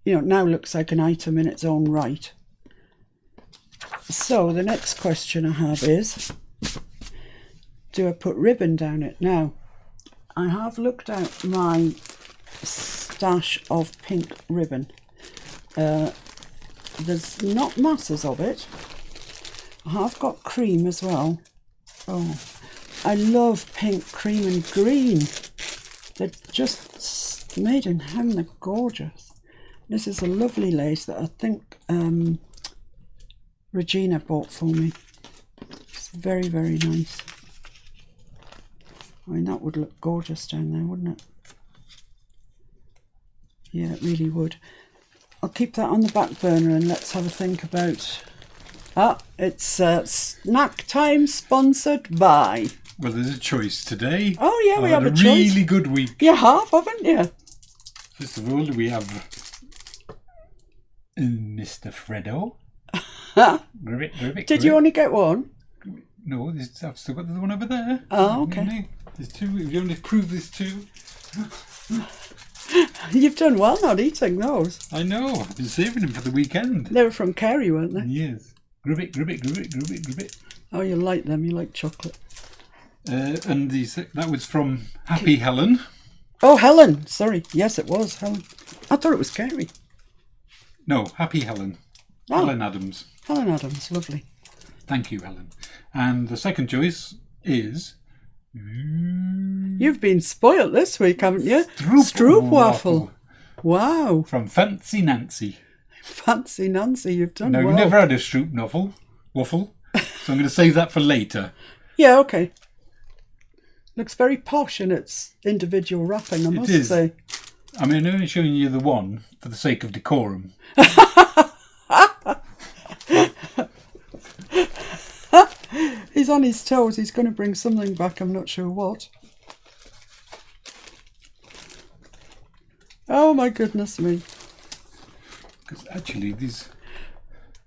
You know, it now looks like an item in its own right. So the next question I have is, do I put ribbon down it? Now, I have looked at my stash of pink ribbon. There's not masses of it. I have got cream as well. Oh, I love pink, cream and green. They're just made in heaven. They're gorgeous. This is a lovely lace that I think Regina bought for me. It's very, very nice. I mean, that would look gorgeous down there, wouldn't it? Yeah, it really would. I'll keep that on the back burner and let's have a think about... it's snack time sponsored by... Well, there's a choice today. Oh, yeah, we have a choice. Really good week. You have, haven't you? First of all, we have Mr. Freddo. Did you only get one? No, I've still got the one over there. Oh, okay. There's two. You only prove there's two. You've done well not eating those. I know. I've been saving them for the weekend. They were from Kerry, weren't they? Yes. Gribbit. Oh, you like them. You like chocolate. And that was from Happy Helen. Oh, Helen. Sorry. Yes, it was Helen. I thought it was Kerry. No, Happy Helen. Oh. Helen Adams. Helen Adams. Lovely. Thank you, Helen. And the second choice is... You've been spoilt this week, haven't you? Stroopwafel. Wow. From Fancy Nancy. Fancy Nancy, you've done No, well. we've never had a stroop waffle, so I'm going to save that for later. Yeah, okay. Looks very posh in its individual wrapping, I must say. I mean, I'm only showing you the one for the sake of decorum. He's on his toes. He's going to bring something back. I'm not sure what. Oh, my goodness me. Because actually, these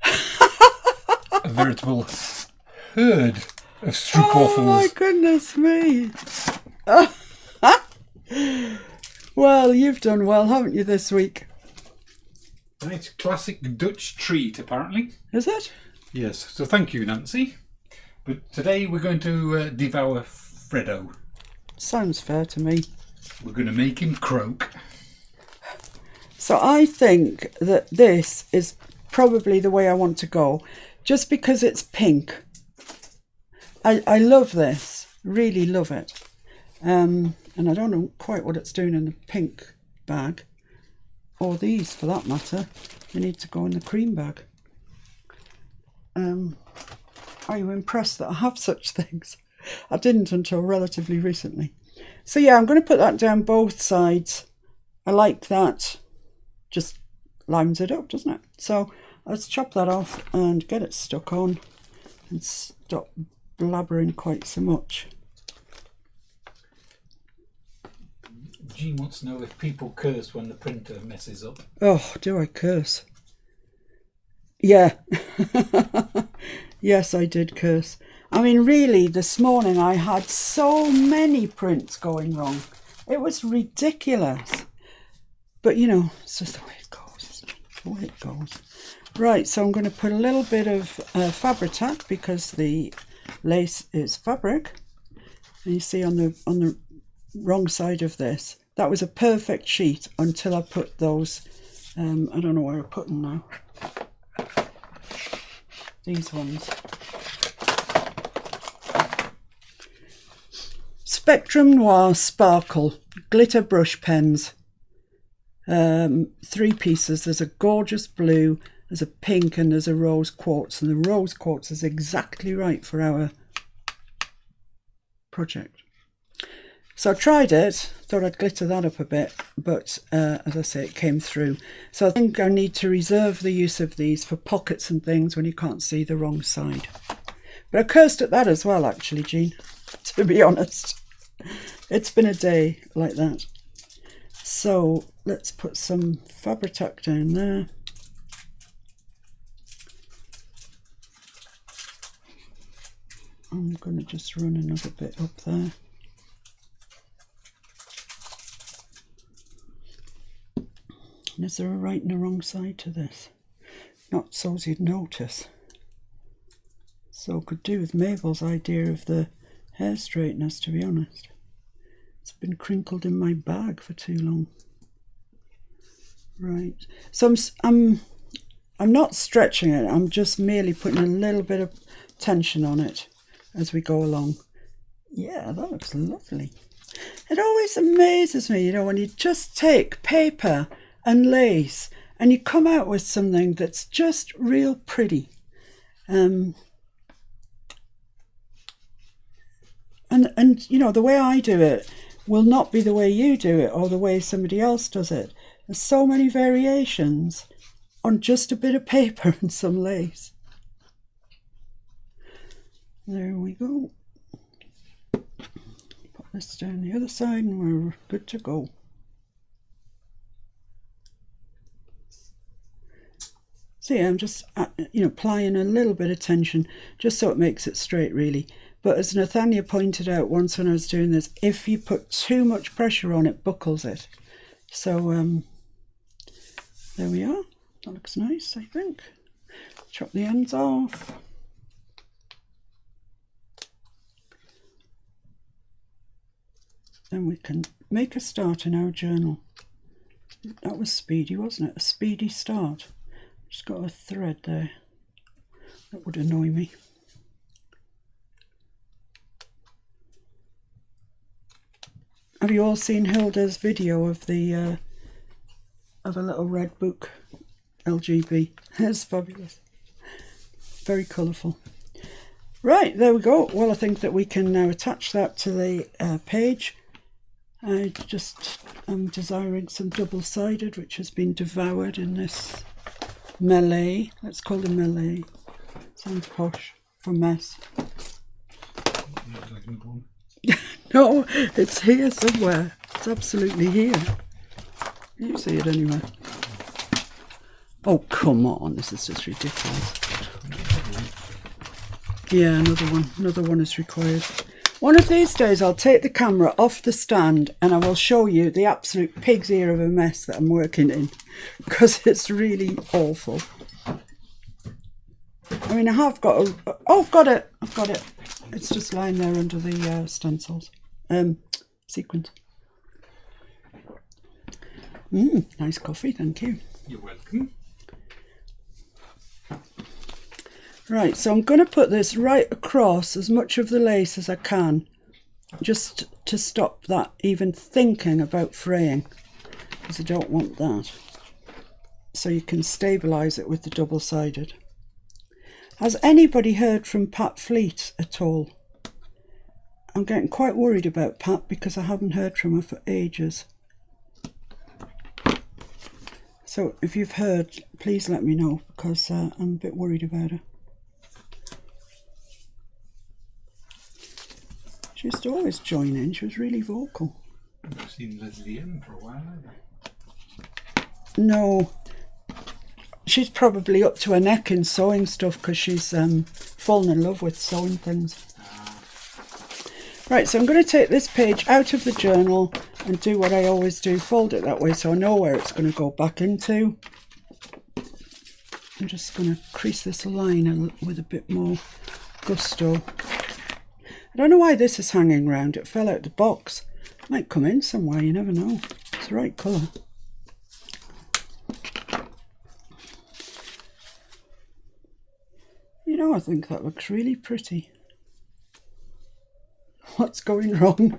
a veritable herd of stroopwafels. Oh, my goodness me. Well, you've done well, haven't you, this week? Nice classic Dutch treat, apparently. Is it? Yes. So thank you, Nancy. But today we're going to devour Freddo. Sounds fair to me. We're going to make him croak. So I think that this is probably the way I want to go, just because it's pink. I love this, really love it. And I don't know quite what it's doing in the pink bag, or these for that matter. They need to go in the cream bag. Are you impressed that I have such things? I didn't until relatively recently. So yeah, I'm going to put that down both sides. I like that. Just lines it up, doesn't it? So let's chop that off and get it stuck on and stop blabbering quite so much. Jean wants to know if people curse when the printer messes up. Oh, do I curse? Yeah. Yes, I did curse. I mean, really, this morning I had so many prints going wrong. It was ridiculous. But, you know, it's just the way it goes. It's just the way it goes. Right, so I'm going to put a little bit of Fabri-Tac because the lace is fabric. And you see on the wrong side of this, that was a perfect sheet until I put those, I don't know where I put them now. These ones. Spectrum Noir Sparkle Glitter Brush Pens. 3 pieces. There's a gorgeous blue, there's a pink, and there's a rose quartz. And the rose quartz is exactly right for our project. So I tried it, thought I'd glitter that up a bit, but as I say, it came through. So I think I need to reserve the use of these for pockets and things when you can't see the wrong side. But I cursed at that as well, actually, Jean, to be honest. It's been a day like that. So let's put some Fabri-Tac down there. I'm going to just run another bit up there. And is there a right and a wrong side to this? Not so as you'd notice. So could do with Mabel's idea of the hair straighteners, to be honest. It's been crinkled in my bag for too long. Right, so I'm not stretching it, I'm just merely putting a little bit of tension on it as we go along. Yeah, that looks lovely. It always amazes me, you know, when you just take paper and lace and you come out with something that's just real pretty. And you know, the way I do it will not be the way you do it or the way somebody else does it. There's so many variations on just a bit of paper and some lace. There we go. Put this down the other side and we're good to go. So yeah, I'm just, you know, applying a little bit of tension just so it makes it straight, really. But as Nathania pointed out once when I was doing this, if you put too much pressure on it, buckles it. So there we are. That looks nice, I think. Chop the ends off. Then we can make a start in our journal. That was speedy, wasn't it? A speedy start. Just got a thread there. That would annoy me. Have you all seen Hilda's video of the of a little red book LGB? It's fabulous. Very colourful. Right, there we go. Well, I think that we can now attach that to the page. I'm desiring some double-sided, which has been devoured in this melee. Let's call it melee. Sounds posh for mess. No, it's here somewhere. It's absolutely here. You see it anyway. Oh, come on. This is just ridiculous. Yeah, another one is required. One of these days I'll take the camera off the stand and I will show you the absolute pig's ear of a mess that I'm working in, because it's really awful. I mean, I have got a... Oh, I've got it. It's just lying there under the stencils. Sequins. Nice coffee, thank you. You're welcome. Right, so I'm going to put this right across as much of the lace as I can, just to stop that even thinking about fraying, because I don't want that. So you can stabilise it with the double-sided. Has anybody heard from Pat Fleet at all? I'm getting quite worried about Pat because I haven't heard from her for ages. So if you've heard, please let me know, because I'm a bit worried about her. She used to always join in. She was really vocal. I've seen Leslie in for a while, haven't I? No. She's probably up to her neck in sewing stuff because she's fallen in love with sewing things. Right, so I'm going to take this page out of the journal and do what I always do, fold it that way so I know where it's going to go back into. I'm just going to crease this line with a bit more gusto. I don't know why this is hanging round. It fell out the box. Might come in somewhere, you never know. It's the right colour. You know, I think that looks really pretty. What's going wrong?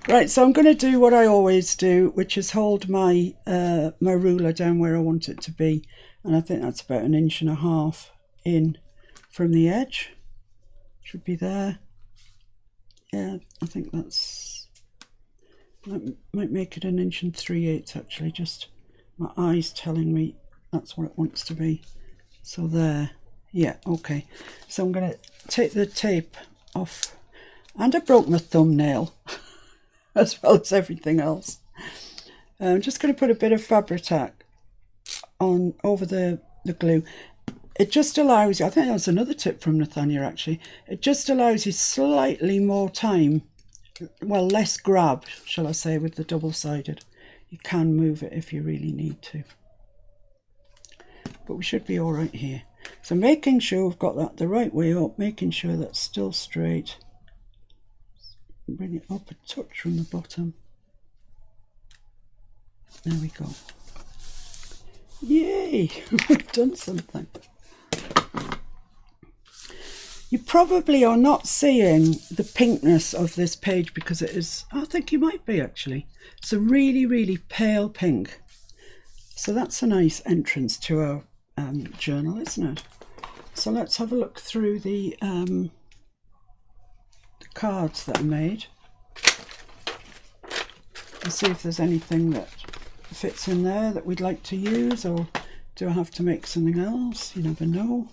Right, so I'm going to do what I always do, which is hold my my ruler down where I want it to be, and I think that's about 1.5 inches in from the edge. Should be there. Yeah, I think that might make it 1 3/8 inches actually. Just my eyes telling me that's what it wants to be. So there. Yeah, okay. So I'm going to take the tape off, and I broke my thumbnail as well as everything else. I'm just going to put a bit of Fabri-Tac on over the glue. It just allows you, I think that's another tip from Nathania actually, it just allows you slightly more time, well, less grab, shall I say, with the double-sided. You can move it if you really need to. But we should be all right here. So making sure we've got that the right way up, making sure that's still straight. Bring it up a touch from the bottom. There we go. Yay! We've done something. You probably are not seeing the pinkness of this page because it is, I think you might be actually. It's a really, really pale pink. So that's a nice entrance to our journal, isn't it? So let's have a look through the cards that I made and see if there's anything that fits in there that we'd like to use, or do I have to make something else? You never know.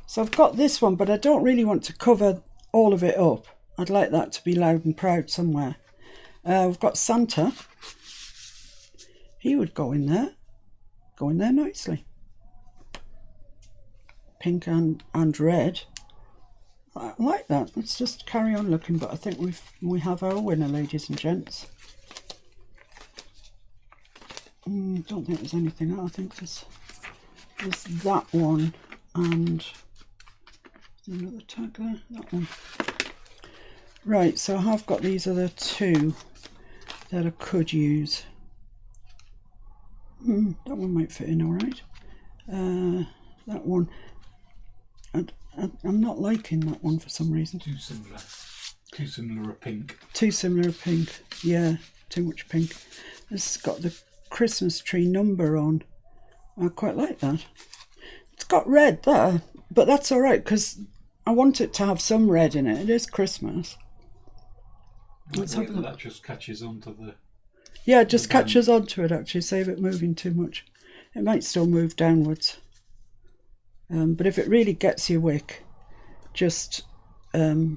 So I've got this one, but I don't really want to cover all of it up. I'd like that to be loud and proud somewhere. We've got Santa. He would go in there nicely. Pink and red. I like that. Let's just carry on looking, but I think we have our winner, ladies and gents. Don't think there's anything else. I think there's that one and another tag there. That one. Right, so I have got these other two that I could use. That one might fit in all right. That one. I'm not liking that one for some reason. Too similar. Too similar a pink. Too similar a pink. Yeah, too much pink. This has got the Christmas tree number on. I quite like that. It's got red there, but that's all right because I want it to have some red in it. It is Christmas. Let's have a look. That just catches onto the... Yeah, it just catches onto it actually. Save it moving too much. It might still move downwards. But if it really gets your wick, just... actually,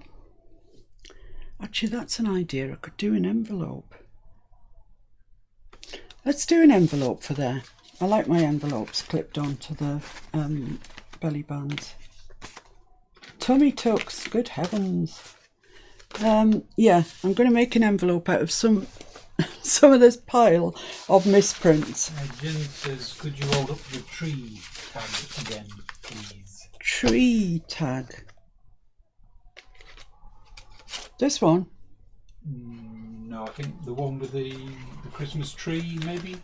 that's an idea. I could do an envelope. Let's do an envelope for there. I like my envelopes clipped onto the belly bands. Tummy tucks, good heavens. Yeah, I'm going to make an envelope out of some of this pile of misprints. Jen says, could you hold up the tree tag again, please? Tree tag. This one? No, I think the one with the Christmas tree, maybe?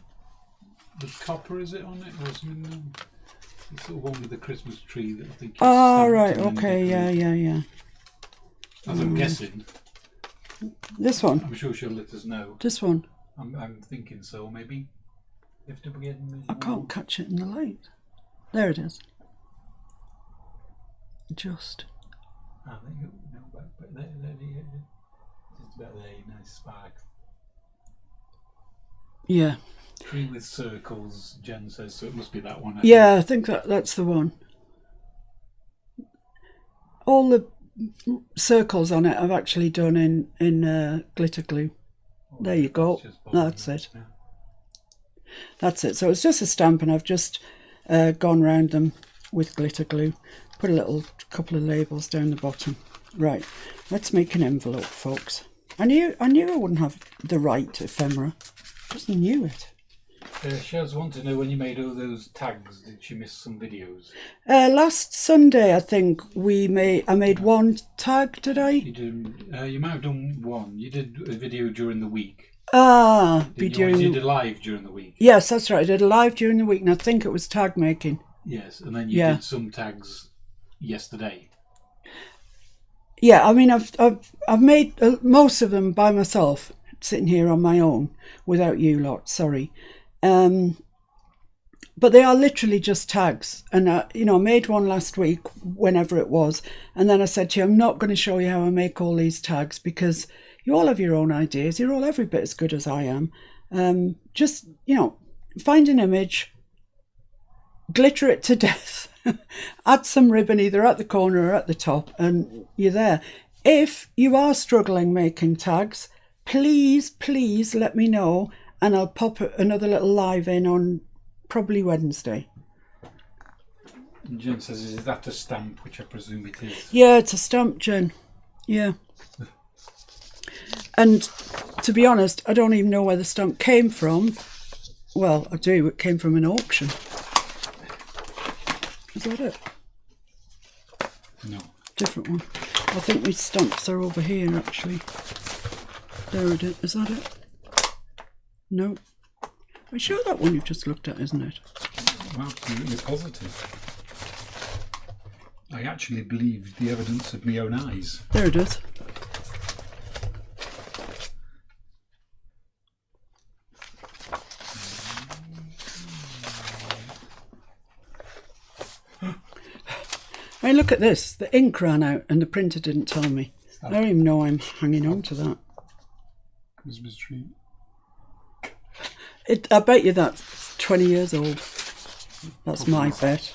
The copper, is it on it? Or something? It's the one with the Christmas tree that I think is... Oh, right, okay, yeah. As I'm guessing. This one? I'm sure she'll let us know. This one? I'm thinking so, maybe. Lift up again. I can't catch it in the light. There it is. Just. I think no, but there, it's about there, nice spark. Yeah. Tree with circles, Jen says, so it must be that one. Yeah, I think that's the one. All the circles on it I've actually done in glitter glue. There you go. That's it. Yeah. That's it. So it's just a stamp, and I've just gone round them with glitter glue. Put a couple of labels down the bottom. Right, let's make an envelope, folks. I knew I wouldn't have the right ephemera. Just knew it. Shaz wants to know, when you made all those tags, did she miss some videos? Last Sunday, I think I made one tag. Did I? You did. You might have done one. You did a video during the week. You did a live during the week. Yes, that's right. I did a live during the week, and I think it was tag making. Yes, and then you did some tags yesterday. Yeah, I mean, I've made most of them by myself, sitting here on my own, without you lot. Sorry, but they are literally just tags. And I made one last week, whenever it was, and then I said to you, I'm not going to show you how I make all these tags because you all have your own ideas. You're all every bit as good as I am. Just find an image, glitter it to death. Add some ribbon either at the corner or at the top, and you're there. If you are struggling making tags, please let me know, and I'll pop another little live in on probably Wednesday. And Jen says, is that a stamp, which I presume it is? Yeah, it's a stamp, Jen. Yeah. And to be honest, I don't even know where the stamp came from. Well, I do. It came from an auction. Is that it? No. Different one. I think my stamps are over here, actually. There it is. Is that it? No. I'm sure that one you've just looked at, isn't it? I'm absolutely positive. I actually believed the evidence of my own eyes. There it is. Hey, look at this. The ink ran out and the printer didn't tell me. I don't even know I'm hanging on to that. Christmas tree. I bet you that's 20 years old. That's my bet.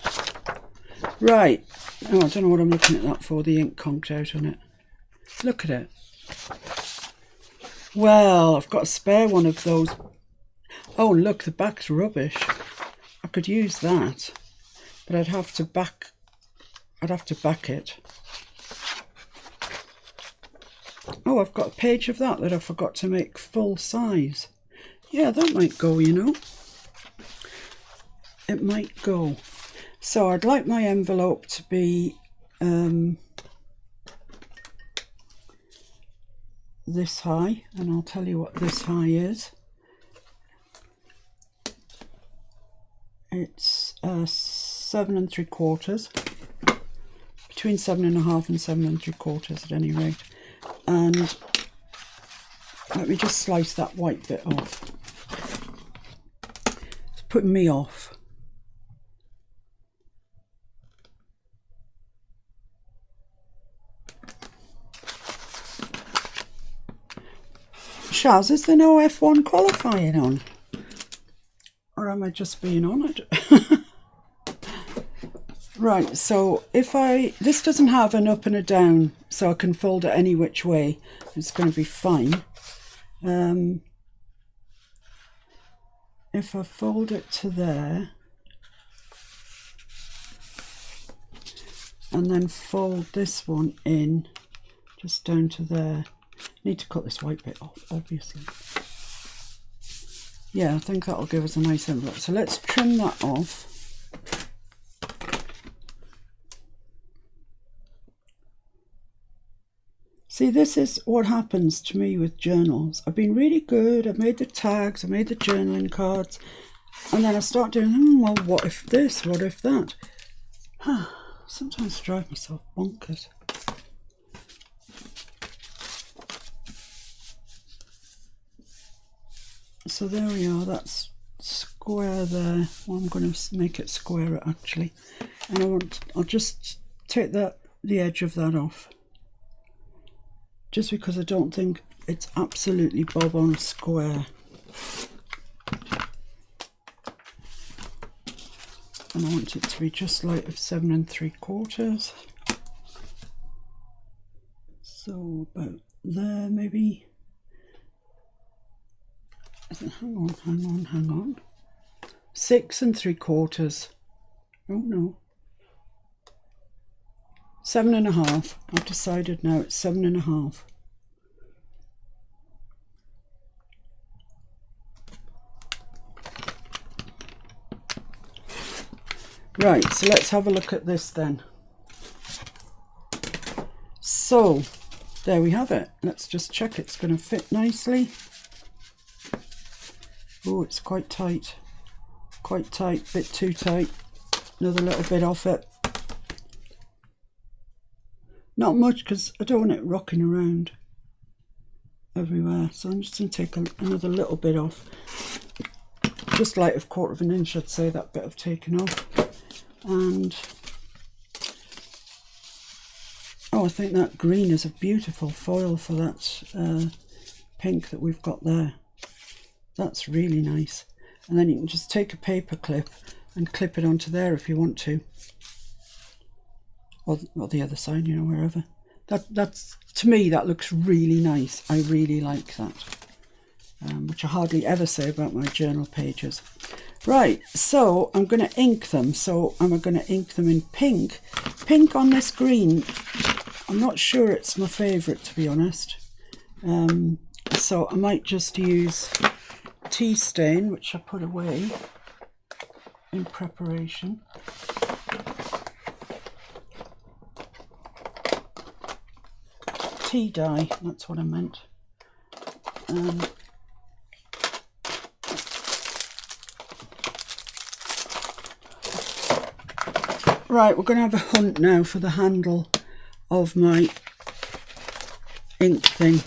Right. Oh, I don't know what I'm looking at that for. The ink conked out on it. Look at it. Well, I've got a spare one of those. Oh, look, the back's rubbish. I could use that, but I'd have to back it. Oh, I've got a page of that I forgot to make full size. Yeah, that might go, It might go. So I'd like my envelope to be this high, and I'll tell you what this high is. It's 7 3/4, between 7.5 and 7 3/4 at any rate. And let me just slice that white bit off. It's putting me off. Shaz, is there no F1 qualifying on? Or am I just being on it? Right, so this doesn't have an up and a down, so I can fold it any which way. It's going to be fine. If I fold it to there, and then fold this one in just down to there. Need to cut this white bit off, obviously. Yeah, I think that'll give us a nice envelope. So let's trim that off. See, this is what happens to me with journals. I've been really good. I've made the tags, I made the journaling cards, and then I start doing, well, what if this? What if that? Sometimes I drive myself bonkers. So there we are. That's square there. Well, I'm going to make it squarer actually, and I'll just take the edge of that off. Just because I don't think it's absolutely bob on square. And I want it to be just light of 7 3/4. So about there maybe. Hang on. 6 3/4. Oh no. 7.5. I've decided now it's 7.5. Right, so let's have a look at this then. So, there we have it. Let's just check it's going to fit nicely. Oh, it's quite tight. Quite tight, bit too tight. Another little bit off it. Not much, because I don't want it rocking around everywhere. So I'm just going to take another little bit off. Just like 1/4 inch, I'd say, that bit I've taken off. And oh, I think that green is a beautiful foil for that pink that we've got there. That's really nice. And then you can just take a paper clip and clip it onto there if you want to, or the other side, you know, wherever. That's, to me, that looks really nice. I really like that, which I hardly ever say about my journal pages. Right, so I'm going to ink them. So I'm going to ink them in pink. Pink on this green, I'm not sure it's my favourite, to be honest. So I might just use tea stain, which I put away in preparation. Tea dye, that's what I meant. Right, we're going to have a hunt now for the handle of my ink thing.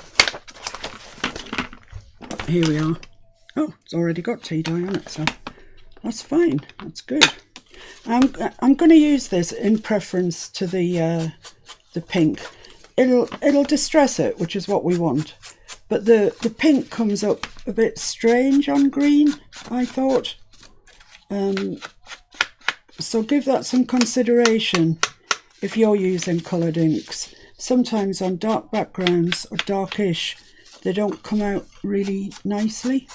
Here we are. Oh, it's already got tea dye on it, so that's fine. That's good. I'm going to use this in preference to the pink. It'll distress it, which is what we want. But the pink comes up a bit strange on green, I thought. So give that some consideration if you're using coloured inks. Sometimes on dark backgrounds or darkish, they don't come out really nicely.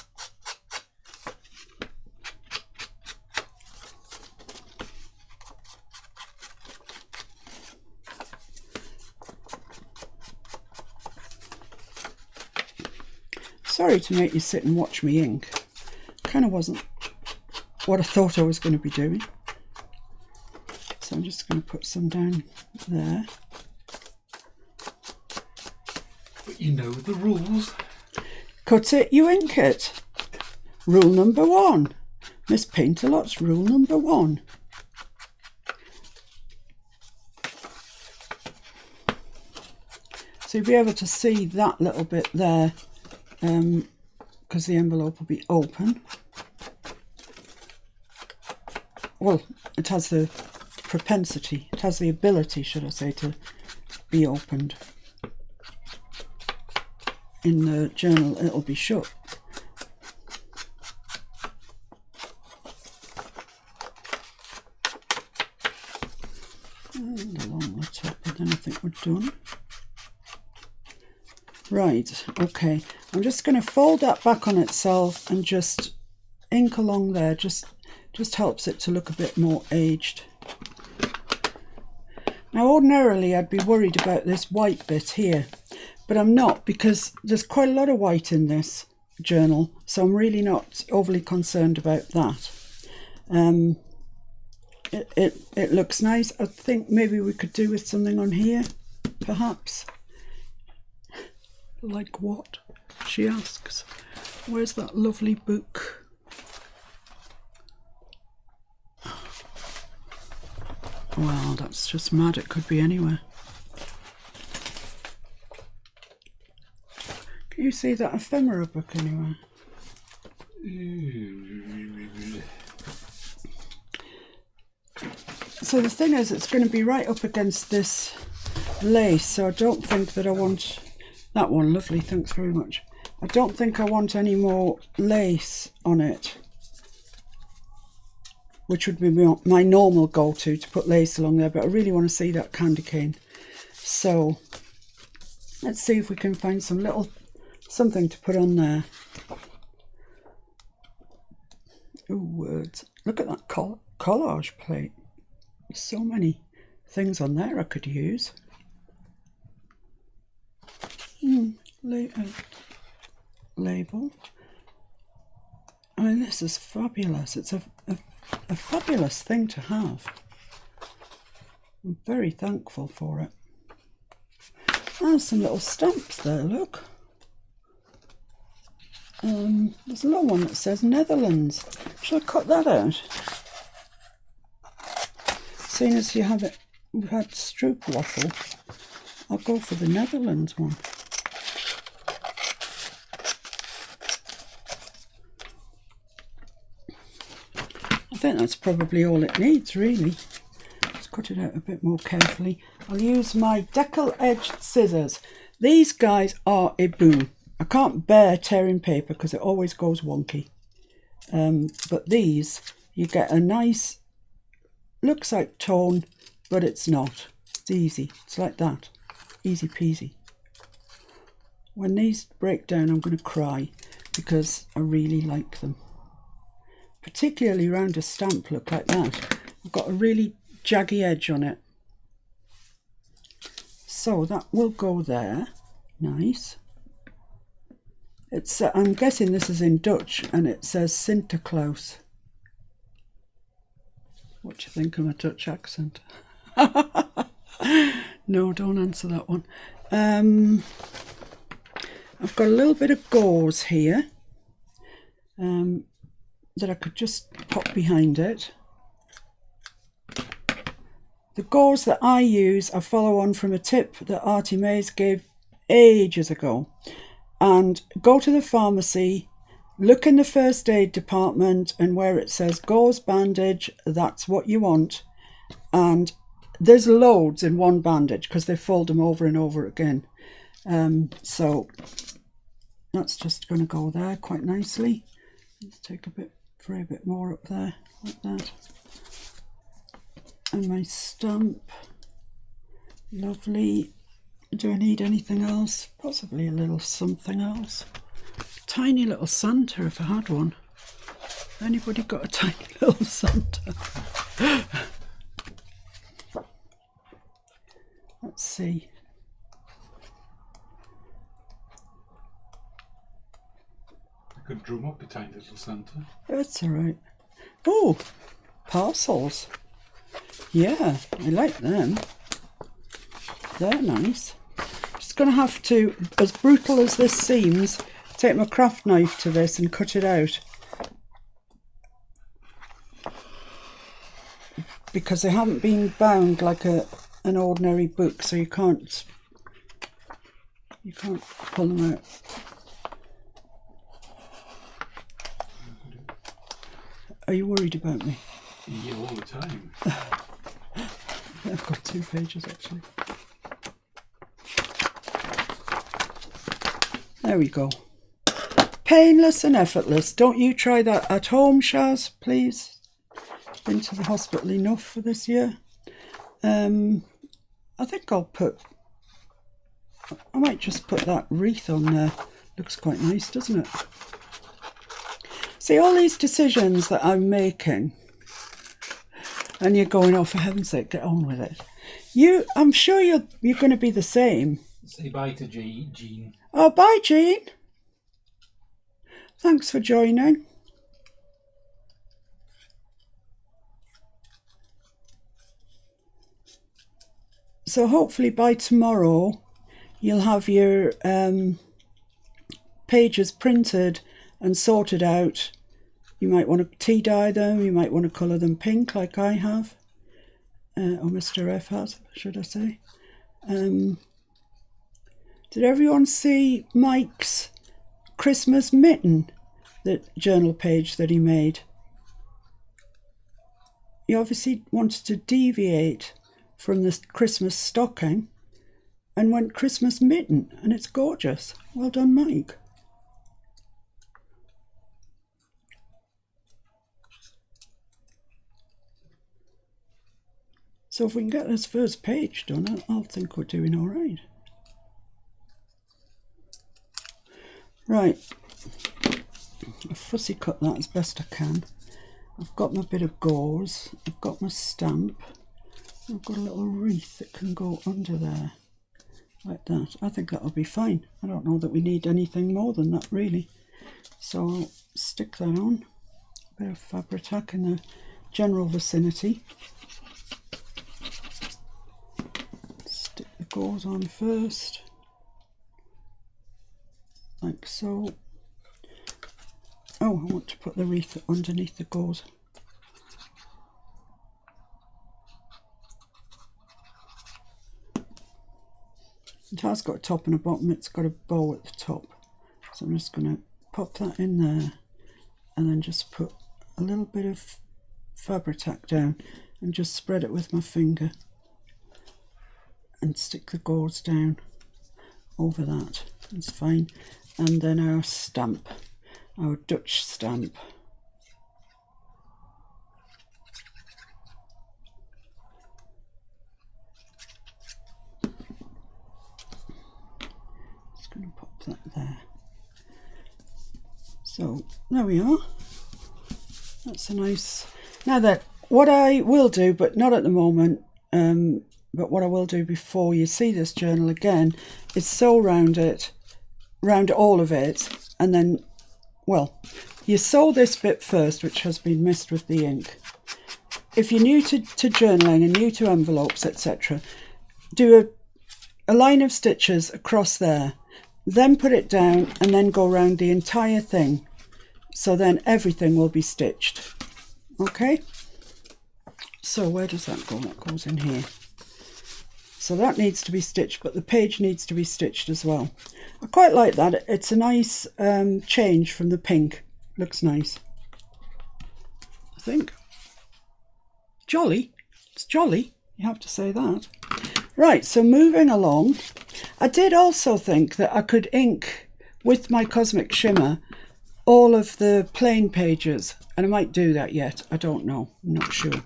Sorry to make you sit and watch me ink. Kind of wasn't what I thought I was going to be doing. So I'm just going to put some down there. But you know the rules. Cut it, you ink it. Rule number 1. Miss Paintalot's rule number 1. So you'll be able to see that little bit there, because the envelope will be open. Well, it has the propensity, it has the ability, should I say, to be opened. In the journal, it'll be shut. And along the top, and then I think we're done. Right, okay. I'm just going to fold that back on itself and just ink along there. Just helps it to look a bit more aged. Now, ordinarily, I'd be worried about this white bit here, but I'm not, because there's quite a lot of white in this journal, so I'm really not overly concerned about that. It looks nice. I think maybe we could do with something on here, perhaps. Like what? She asks. Where's that lovely book? Well, that's just mad. It could be anywhere. Can you see that ephemera book anywhere? So the thing is, it's going to be right up against this lace, so I don't think that I want that one. Lovely, thanks very much. I don't think I want any more lace on it, which would be my normal go-to, to put lace along there, but I really want to see that candy cane. So let's see if we can find something to put on there. Oh, words. Look at that collage plate. So many things on there I could use. Label. I mean, this is fabulous. It's a fabulous thing to have. I'm very thankful for it. There's some little stamps there, look. There's a little one that says Netherlands. Shall I cut that out? Seeing as you have it, we've had stroopwafel, I'll go for the Netherlands one. I think that's probably all it needs, really. Let's cut it out a bit more carefully. I'll use my decal-edged scissors. These guys are a boon. I can't bear tearing paper because it always goes wonky. But these, you get a nice, looks like tone, but it's not. It's easy. It's like that. Easy peasy. When these break down, I'm going to cry because I really like them. Particularly around a stamp look like that. I've got a really jaggy edge on it. So that will go there. Nice. It's I'm guessing this is in Dutch and it says Sinterklaas. What do you think of my Dutch accent? No, don't answer that one. I've got a little bit of gauze here that I could just pop behind it. The gauze that I use, I follow on from a tip that Artie Mays gave ages ago. And go to the pharmacy, look in the first aid department, and where it says gauze bandage, that's what you want. And there's loads in one bandage because they fold them over and over again. So that's just going to go there quite nicely. Let's take a bit more up there, like that. And my stamp. Lovely. Do I need anything else? Possibly a little something else. Tiny little Santa if I had one. Anybody got a tiny little Santa? Let's see. I could drum up a tiny little Santa. That's alright. Oh, parcels. Yeah, I like them. They're nice. Just going to have to, as brutal as this seems, take my craft knife to this and cut it out. Because they haven't been bound like an ordinary book, so you can't pull them out. Are you worried about me? Yeah, all the time. I've got 2 pages actually. There we go. Painless and effortless. Don't you try that at home, Shaz, please. Been to the hospital enough for this year. I think I might just put that wreath on there. Looks quite nice, doesn't it? See, all these decisions that I'm making, and you're going, oh, for heaven's sake, get on with it. I'm sure you're going to be the same. Say bye to Jean. Oh, bye, Jean. Thanks for joining. So hopefully by tomorrow you'll have your pages printed and sorted out. You might want to tea dye them, you might want to colour them pink like I have, or Mr. F has, should I say. Did everyone see Mike's Christmas mitten, the journal page that he made? He obviously wanted to deviate from the Christmas stocking and went Christmas mitten, and it's gorgeous. Well done, Mike. So if we can get this first page done, I'll think we're doing all right. Right, I'll fussy cut that as best I can. I've got my bit of gauze, I've got my stamp, I've got a little wreath that can go under there, like that. I think that'll be fine. I don't know that we need anything more than that, really. So I'll stick that on. A bit of Fabri-Tac in the general vicinity. Stick the gauze on first, like so. Oh, I want to put the wreath underneath the gauze. It has got a top and a bottom, it's got a bow at the top. So I'm just going to pop that in there and then just put a little bit of Fabri-Tac down and just spread it with my finger and stick the gauze down over that. It's fine. And then our stamp, our Dutch stamp. Just going to pop that there. So there we are. That's a nice. Now that what I will do, but not at the moment, but what I will do before you see this journal again, is sew round it, round all of it, and then, well, you sew this bit first, which has been missed with the ink. If you're new to journaling and new to envelopes, etc., do a line of stitches across there, then put it down and then go around the entire thing. So then everything will be stitched. Okay? So where does that go? That goes in here. So that needs to be stitched, but the page needs to be stitched as well. I quite like that. It's a nice change from the pink. Looks nice, I think. Jolly. It's jolly. You have to say that. Right, so moving along. I did also think that I could ink with my Cosmic Shimmer all of the plain pages, and I might do that yet. I don't know. I'm not sure.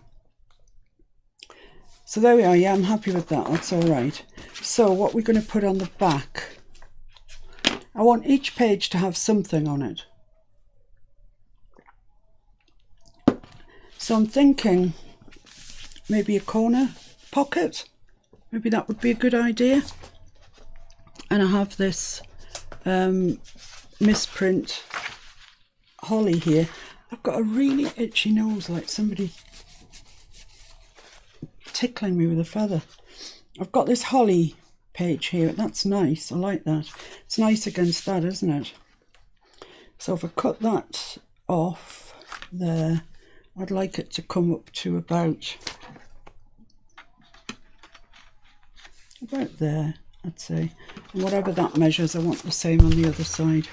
So there we are. Yeah, I'm happy with that. That's all right. So what we're going to put on the back. I want each page to have something on it. So I'm thinking maybe a corner pocket. Maybe that would be a good idea. And I have this misprint holly here. I've got a really itchy nose, like somebody tickling me with a feather. I've got this holly page here. That's nice. I like that. It's nice against that, isn't it? So if I cut that off there, I'd like it to come up to about there, I'd say. And whatever that measures, I want the same on the other side.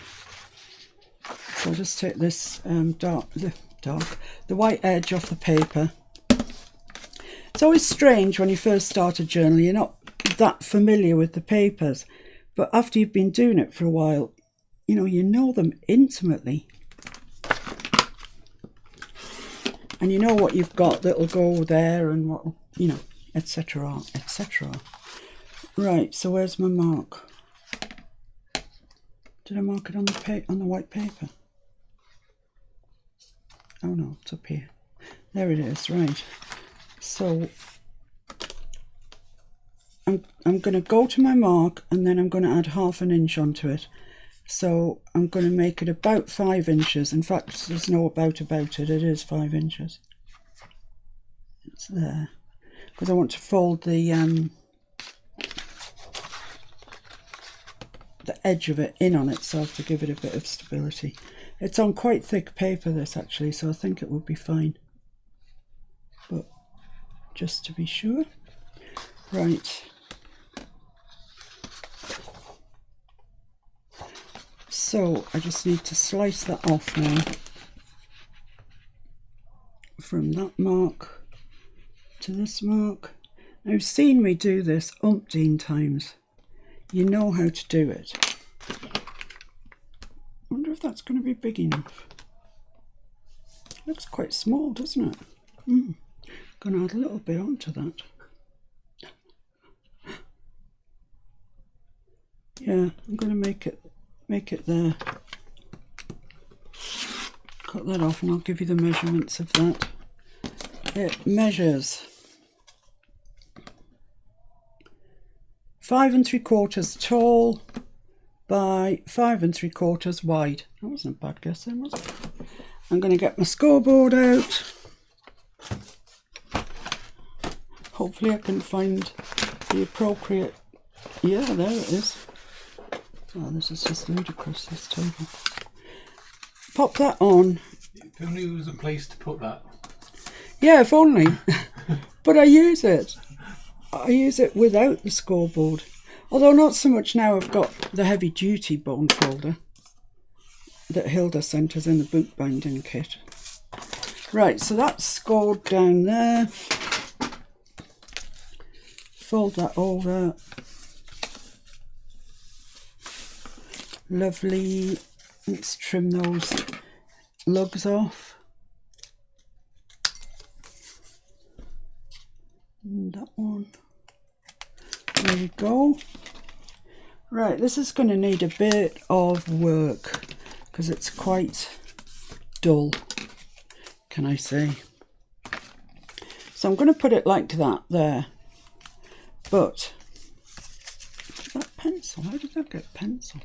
So I'll just take this the white edge off the paper. It's always strange when you first start a journal, you're not that familiar with the papers, but after you've been doing it for a while, you know them intimately. And you know what you've got that'll go there and what, etc., etc. Right, so where's my mark? Did I mark it on the white paper? Oh no, it's up here. There it is, right. So I'm going to go to my mark and then I'm going to add 1/2 inch onto it. So I'm going to make it about 5 inches. In fact, there's no about it. It is 5 inches. It's there. Because I want to fold the edge of it in on itself to give it a bit of stability. It's on quite thick paper, this, actually, so I think it will be fine. But just to be sure. Right. So I just need to slice that off now from that mark to this mark. Now, you've seen me do this umpteen times. You know how to do it. I wonder if that's going to be big enough. Looks quite small, doesn't it? Going to add a little bit onto that. Yeah, I'm going to make it there. Cut that off and I'll give you the measurements of that. It measures 5 3/4 tall by 5 3/4 wide. That wasn't a bad guess then, was it? I'm going to get my scoreboard out. Hopefully I can find the appropriate... Yeah, there it is. Oh, this is just ludicrous, this table. Pop that on. If only there was a place to put that. Yeah, if only. But I use it. I use it without the scoreboard. Although not so much now. I've got the heavy duty bone folder that Hilda sent us in the bookbinding kit. Right, so that's scored down there. Fold that over. Lovely. Let's trim those lugs off. And that one. There we go. Right, this is going to need a bit of work because it's quite dull, can I say. So I'm going to put it like that there. But that pencil, how did that get pencil?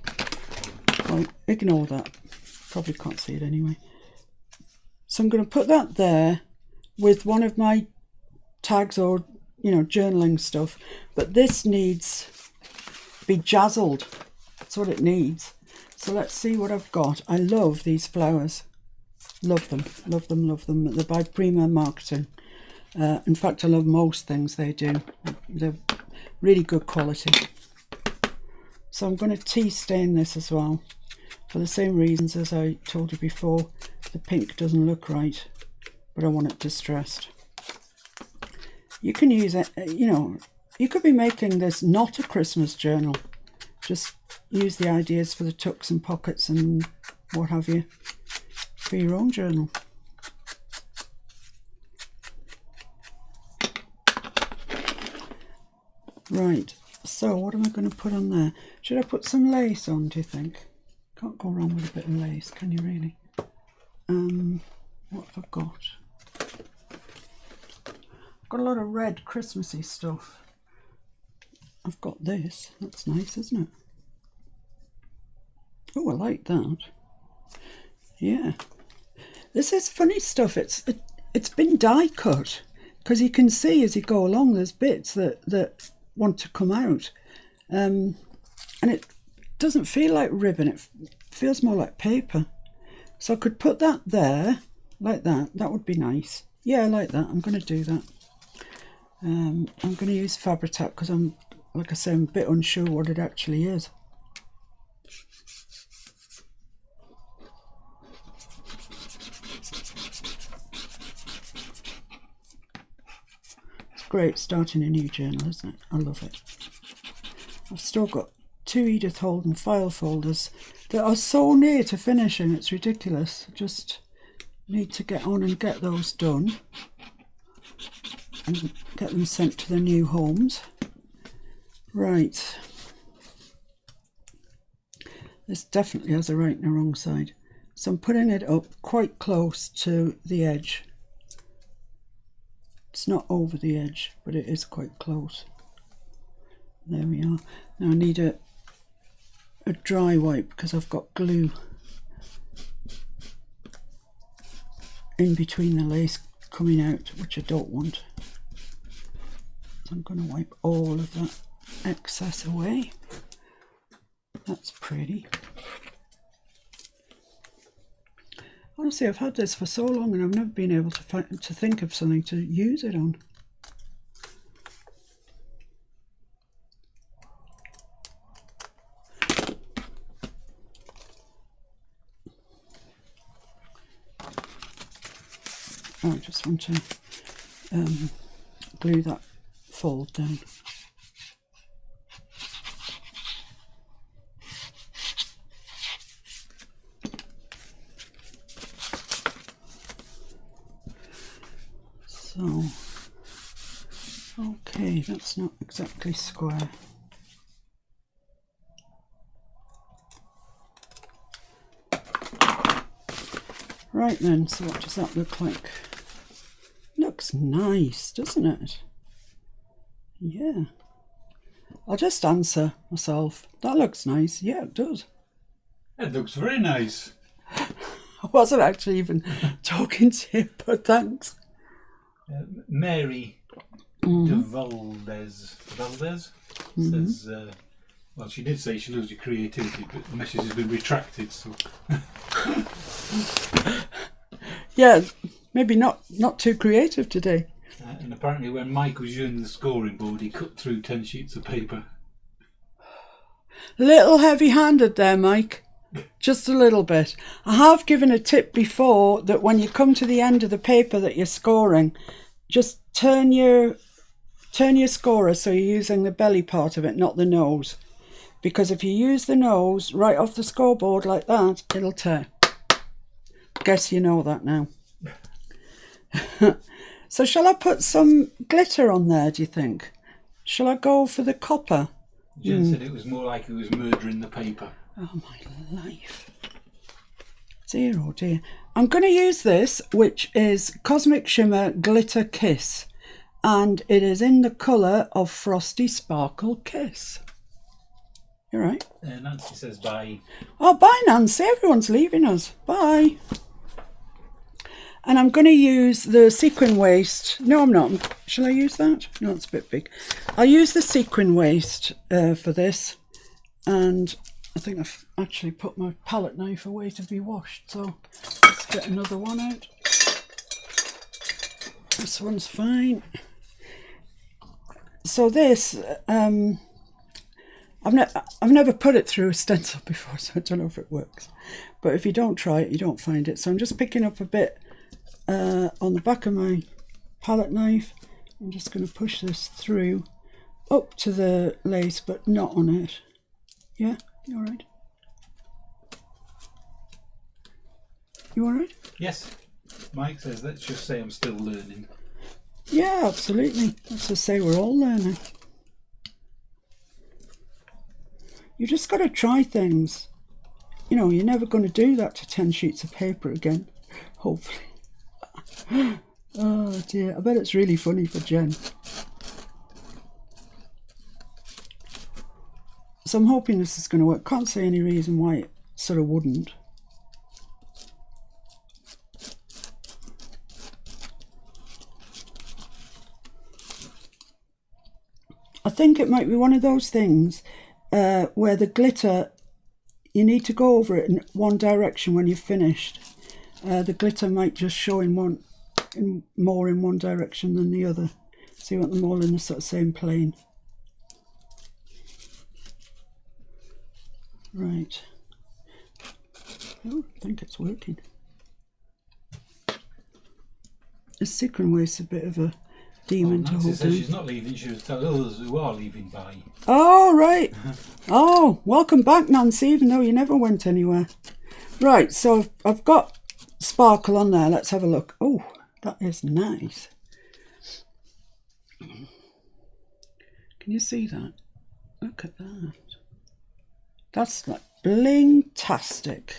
Well, ignore that. Probably can't see it anyway. So I'm going to put that there with one of my tags or, you know, journaling stuff. But this needs to be jazzled. That's what it needs. So let's see what I've got. I love these flowers. Love them, love them, love them. They're by Prima Marketing. In fact, I love most things they do. They're really good quality. So I'm going to tea stain this as well. For the same reasons as I told you before. The pink doesn't look right, but I want it distressed. You can use it, you know, you could be making this not a Christmas journal. Just use the ideas for the tucks and pockets and what have you for your own journal. Right, so what am I going to put on there? Should I put some lace on, do you think? Can't go wrong with a bit of lace, can you really? What have I got? I've got a lot of red Christmassy stuff. I've got this. That's nice, isn't it? Oh, I like that. Yeah. This is funny stuff. It's been die cut because you can see as you go along there's bits that want to come out. And it doesn't feel like ribbon. It feels more like paper. So I could put that there like that. That would be nice. Yeah, I like that. I'm going to do that. I'm going to use Fabri-Tac because I'm, like I say, I'm a bit unsure what it actually is. It's great starting a new journal, isn't it? I love it. I've still got 2 Edith Holden file folders that are so near to finishing. It's ridiculous. I just need to get on and get those done and get them sent to their new homes. Right. This definitely has a right and a wrong side. So I'm putting it up quite close to the edge. It's not over the edge, but it is quite close. There we are. Now I need a dry wipe because I've got glue in between the lace coming out, which I don't want. So I'm going to wipe all of that excess away. That's pretty. Honestly, I've had this for so long and I've never been able to think of something to use it on. Oh, I just want to glue that fold down. So, okay, that's not exactly square. Right then, so what does that look like? Looks nice, doesn't it? Yeah. I'll just answer myself. That looks nice. Yeah, it does. It looks very nice. I wasn't actually even talking to you, but thanks. Mary de Valdez says, well, she did say she loves your creativity, but the message has been retracted. So, yeah, maybe not too creative today. And apparently, when Mike was using the scoring board, he cut through 10 sheets of paper. Little heavy-handed there, Mike. Just a little bit. I have given a tip before that when you come to the end of the paper that you're scoring, just turn your scorer so you're using the belly part of it, not the nose. Because if you use the nose right off the scoreboard like that, it'll tear. Guess you know that now. So shall I put some glitter on there, do you think? Shall I go for the copper? Jen said it was more like it was murdering the paper. Oh, my life. Dear, oh dear. I'm going to use this, which is Cosmic Shimmer Glitter Kiss. And it is in the colour of Frosty Sparkle Kiss. You're right. Nancy says bye. Oh, bye, Nancy. Everyone's leaving us. Bye. And I'm going to use the sequin waist. No, I'm not. Shall I use that? No, it's a bit big. I'll use the sequin waist for this. And I think I've actually put my palette knife away to be washed. So let's get another one out. This one's fine. So this, I've never put it through a stencil before, so I don't know if it works. But if you don't try it, you don't find it. So I'm just picking up a bit on the back of my palette knife. I'm just going to push this through up to the lace, but not on it. Yeah, you all right? You all right? Yes. Mike says, let's just say I'm still learning. Yeah, absolutely. Let's just say we're all learning. You just got to try things. You know, you're never going to do that to 10 sheets of paper again, hopefully. Oh dear, I bet it's really funny for Jen. So I'm hoping this is going to work. Can't see any reason why it sort of wouldn't. I think it might be one of those things where the glitter, you need to go over it in one direction when you've finished. The glitter might just show more in one direction than the other. So you want them all in the sort of same plane. Right. Oh, I think it's working. The sequin waist's a bit of a demon to Nancy hold says in. she's not leaving, she was telling others who are leaving bye. Oh, right. Oh, welcome back, Nancy, even though you never went anywhere. Right, so I've got sparkle on there. Let's have a look. Oh, that is nice. Can you see that? Look at that. That's like bling-tastic.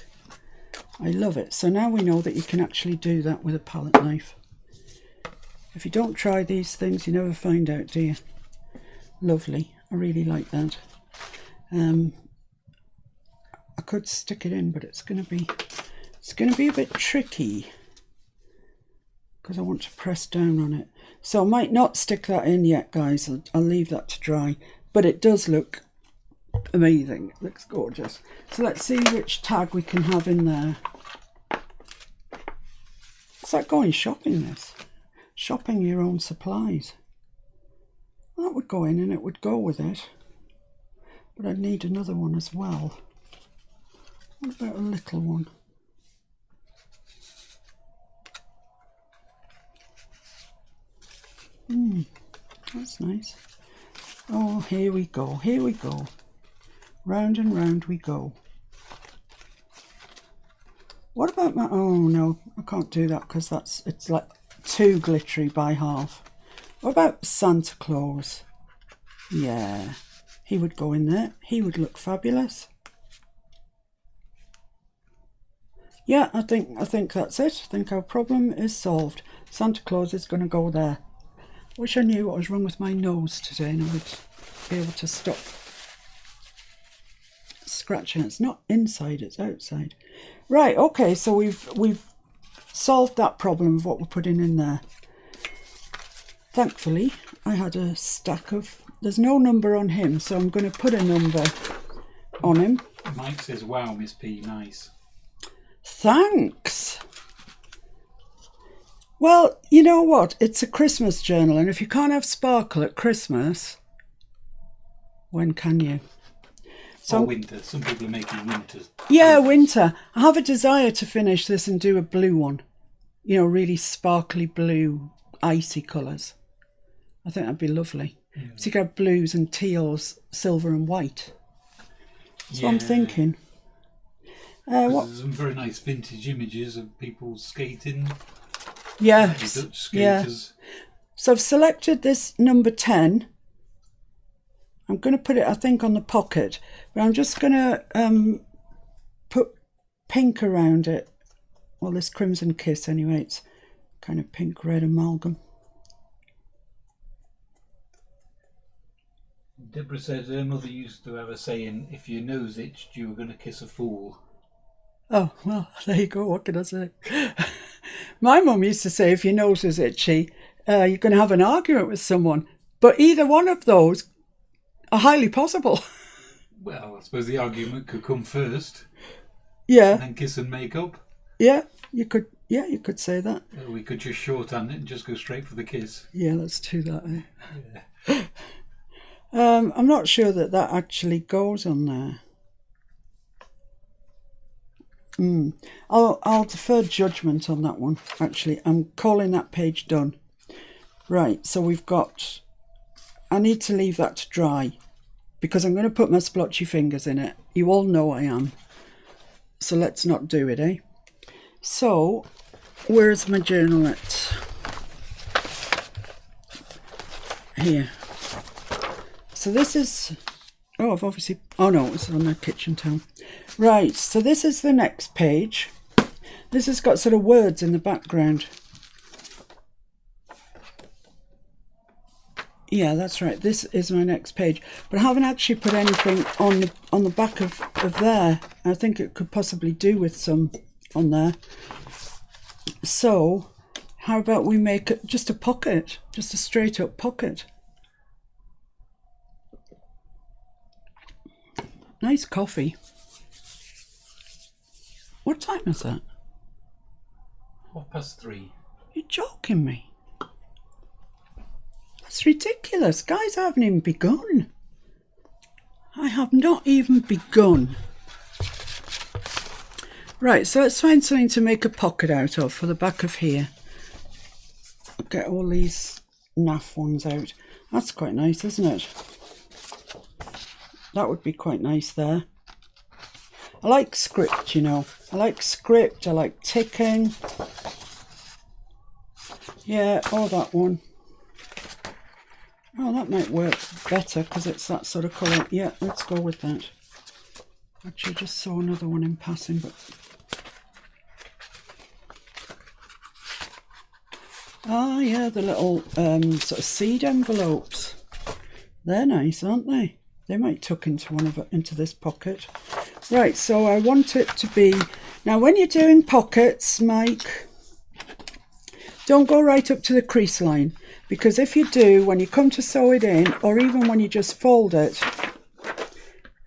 I love it. So now we know that you can actually do that with a palette knife. If you don't try these things, you never find out, do you? Lovely. I really like that. I could stick it in, but it's going to be a bit tricky because I want to press down on it. So I might not stick that in yet, guys. I'll leave that to dry. But it does look amazing. It looks gorgeous. So let's see which tag we can have in there. It's like going shopping, this. Shopping your own supplies. Well, that would go in and it would go with it. But I'd need another one as well. What about a little one? That's nice. Oh, here we go. Here we go. Round and round we go. What about my... Oh, no. I can't do that because it's like too glittery by half. What about Santa Claus? Yeah. He would go in there. He would look fabulous. Yeah, I think that's it. I think our problem is solved. Santa Claus is going to go there. Wish I knew what was wrong with my nose today and I would be able to stop scratching. It's not inside, it's outside. Right, okay, so we've solved that problem of what we're putting in there. Thankfully, I had a stack of... There's no number on him, so I'm going to put a number on him. Mike says, wow, Miss P, nice. Thanks. Well, you know what? It's a Christmas journal, and if you can't have sparkle at Christmas, when can you? Or winter. Some people are making winter. Yeah, winter. I have a desire to finish this and do a blue one. You know, really sparkly blue, icy colours. I think that'd be lovely. Yeah. So you got blues and teals, silver and white. That's what I'm thinking. There's some very nice vintage images of people skating. Yes. Dutch skaters. Yeah. So I've selected this number 10. I'm going to put it, I think, on the pocket. But I'm just going to put pink around it. Well, this Crimson Kiss anyway. It's kind of pink-red amalgam. Deborah said her mother used to have a saying, if your nose itched, you were going to kiss a fool. Oh, well, there you go. What can I say? My mum used to say, if your nose is itchy, you're going to have an argument with someone. But either one of those are highly possible. Well, I suppose the argument could come first. Yeah. And then kiss and make up. Yeah, you could say that. We could just shorthand it and just go straight for the kiss. Yeah, let's do that. Yeah. I'm not sure that actually goes on there. I'll defer judgment on that one. Actually, I'm calling that page done. Right, so we've got... I need to leave that to dry because I'm going to put my splotchy fingers in it. You all know I am. So let's not do it, eh? So, where's my journal at? Here. So this is... Oh, I've obviously... Oh no, it's on the kitchen towel. Right, so this is the next page. This has got sort of words in the background. Yeah, that's right. This is my next page. But I haven't actually put anything on the back of there. I think it could possibly do with some on there. So, how about we make it just a pocket? Just a straight up pocket. Nice coffee. What time is that? 3:30. You're joking me. That's ridiculous. Guys, I haven't even begun. I have not even begun. Right, so let's find something to make a pocket out of for the back of here. I'll get all these naff ones out. That's quite nice, isn't it? That would be quite nice there. I like script, you know. I like script, I like ticking. Yeah, oh, that one. Oh, that might work better because it's that sort of colour. Yeah, let's go with that. Actually, just saw another one in passing, but... Ah, yeah, the little sort of seed envelopes. They're nice, aren't they? They might tuck into this pocket. Right, so I want it to be... Now, when you're doing pockets, Mike, don't go right up to the crease line. Because if you do, when you come to sew it in, or even when you just fold it,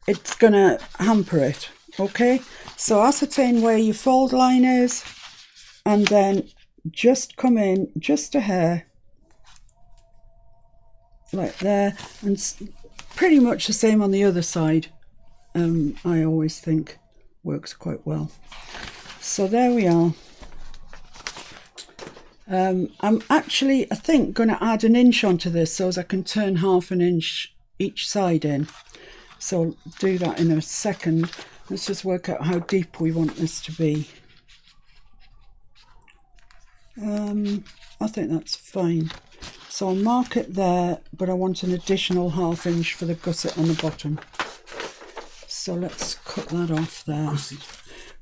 it's going to hamper it, okay? So ascertain where your fold line is, and then just come in just a hair, like there, and pretty much the same on the other side. I always think works quite well. So there we are. I'm actually, I think, going to add an inch onto this so as I can turn half an inch each side in. So I'll do that in a second. Let's just work out how deep we want this to be. I think that's fine. So I'll mark it there, but I want an additional ½ inch for the gusset on the bottom. So let's cut that off there. Gusset.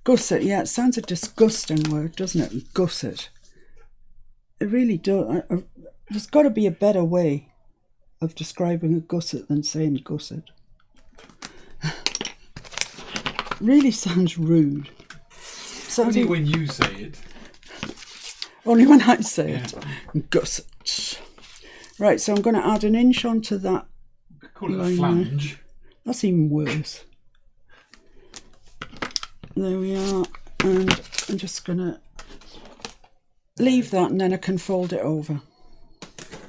Gusset, yeah, it sounds a disgusting word, doesn't it? Gusset. It really does. There's got to be a better way of describing a gusset than saying gusset. Really sounds rude. Sounds Only when you say it. Only when I say it. Gusset. Right, so I'm going to add an inch onto that. Call it a flange. That's even worse. There we are. And I'm just going to leave that, and then I can fold it over.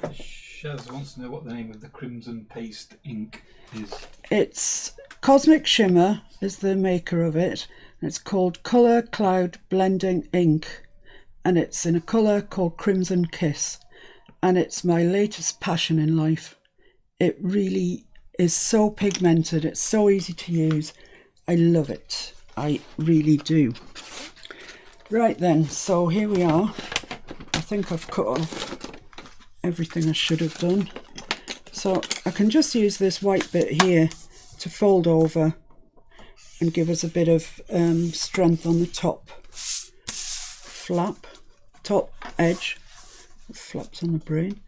Shaz wants to know what the name of the crimson paste ink is. It's Cosmic Shimmer is the maker of it. It's called Colour Cloud Blending Ink, and it's in a colour called Crimson Kiss, and it's my latest passion in life. It really is so pigmented, it's so easy to use. I love it, I really do. Right then, so here we are. I think I've cut off everything I should have done, so I can just use this white bit here to fold over and give us a bit of strength on the top flap, top edge. Flaps on the brain.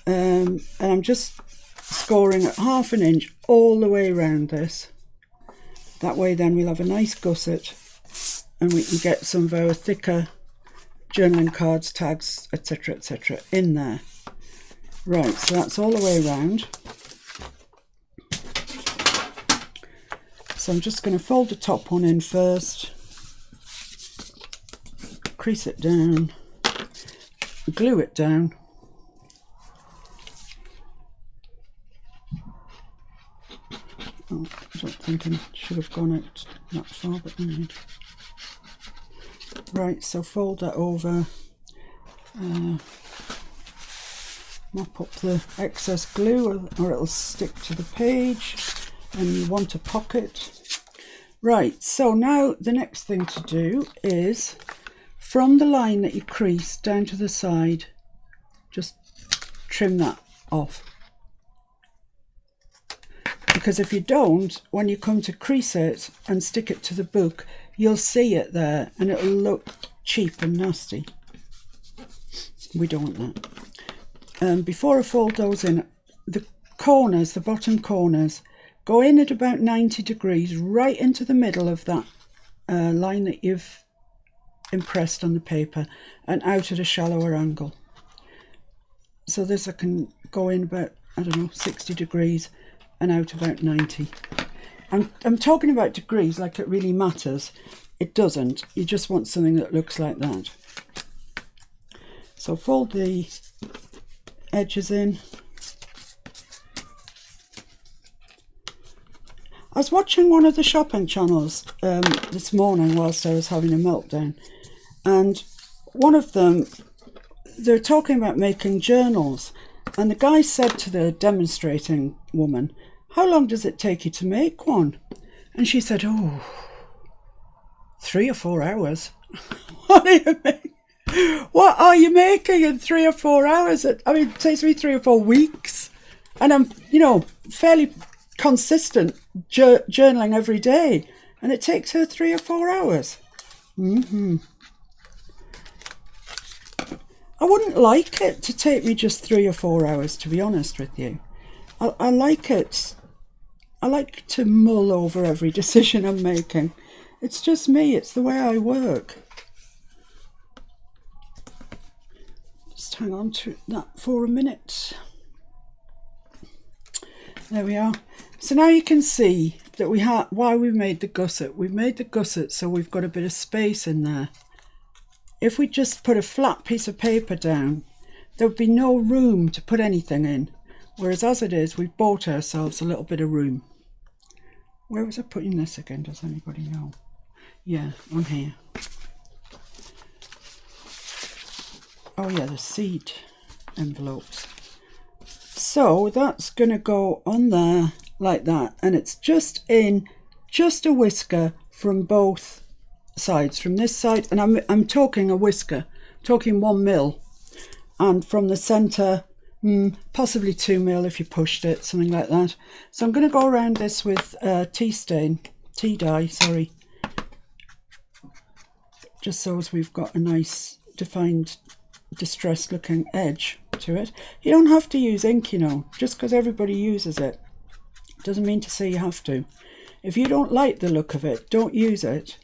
And I'm just scoring at 1/2 inch all the way around this. That way then we'll have a nice gusset, and we can get some of our thicker journaling cards, tags, etc, etc in there. Right, so that's all the way around. So I'm just going to fold the top one in first, crease it down, glue it down, oh, I don't think I should have gone out that far, but I did. Right, so fold that over, mop up the excess glue or it'll stick to the page, and you want a pocket. Right, so now the next thing to do is from the line that you crease down to the side, just trim that off. Because if you don't, when you come to crease it and stick it to the book, you'll see it there and it'll look cheap and nasty. We don't want that. Before I fold those in, the corners, the bottom corners, go in at about 90 degrees right into the middle of that line that you've impressed on the paper, and out at a shallower angle. So this I can go in about, I don't know, 60 degrees and out about 90. I'm talking about degrees like it really matters. It doesn't. You just want something that looks like that. So fold the edges in. I was watching one of the shopping channels this morning whilst I was having a meltdown, and one of them, they're talking about making journals, and the guy said to the demonstrating woman, "How long does it take you to make one?" And she said, "Oh, 3 or 4 hours." What are you making? What are you making in 3 or 4 hours? I mean, it takes me 3 or 4 weeks, and I'm, you know, fairly consistent journaling every day, and it takes her 3 or 4 hours. I wouldn't like it to take me just 3 or 4 hours, to be honest with you. I like it. I like to mull over every decision I'm making. It's just me. It's the way I work. Just hang on to that for a minute. There we are. So now you can see that we have why we made the gusset. We've made the gusset so we've got a bit of space in there. If we just put a flat piece of paper down, there would be no room to put anything in. Whereas as it is, we've bought ourselves a little bit of room. Where was I putting this again? Does anybody know? Yeah, on here. Oh yeah, the seed envelopes. So that's going to go on there like that, and it's just a whisker from both sides, from this side, and I'm talking a whisker, talking 1 mil, and from the centre, possibly 2 mil if you pushed it, something like that. So I'm going to go around this with tea dye, sorry, just so as we've got a nice defined distressed looking edge. to it. You don't have to use ink, you know, just because everybody uses it doesn't mean to say you have to. If you don't like the look of it, don't use it.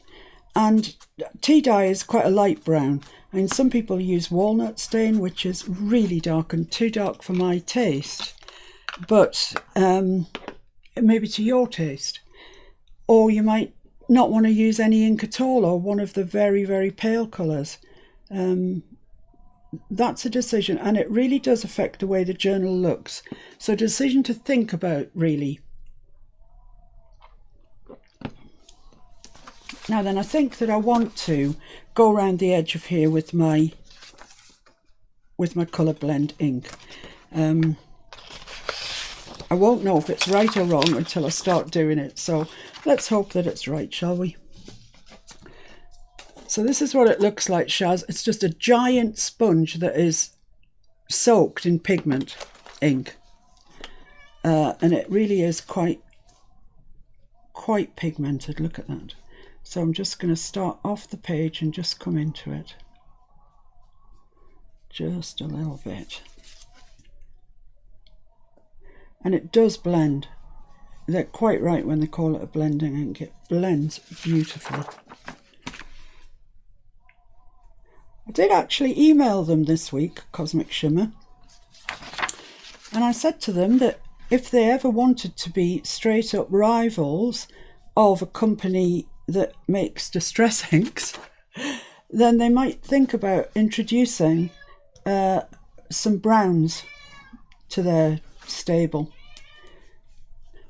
And tea dye is quite a light brown. I mean, some people use walnut stain, which is really dark and too dark for my taste, but maybe to your taste. Or you might not want to use any ink at all, or one of the very, very pale colours. That's a decision, and it really does affect the way the journal looks. So a decision to think about, really. Now then, I think that I want to go around the edge of here with my colour blend ink. I won't know if it's right or wrong until I start doing it, so let's hope that it's right, shall we? So this is what it looks like, Shaz. It's just a giant sponge that is soaked in pigment ink, and it really is quite pigmented. Look at that. So I'm just going to start off the page and just come into it just a little bit. And it does blend. They're quite right when they call it a blending ink. It blends beautifully. I did actually email them this week, Cosmic Shimmer, and I said to them that if they ever wanted to be straight up rivals of a company that makes distress inks, then they might think about introducing some browns to their stable.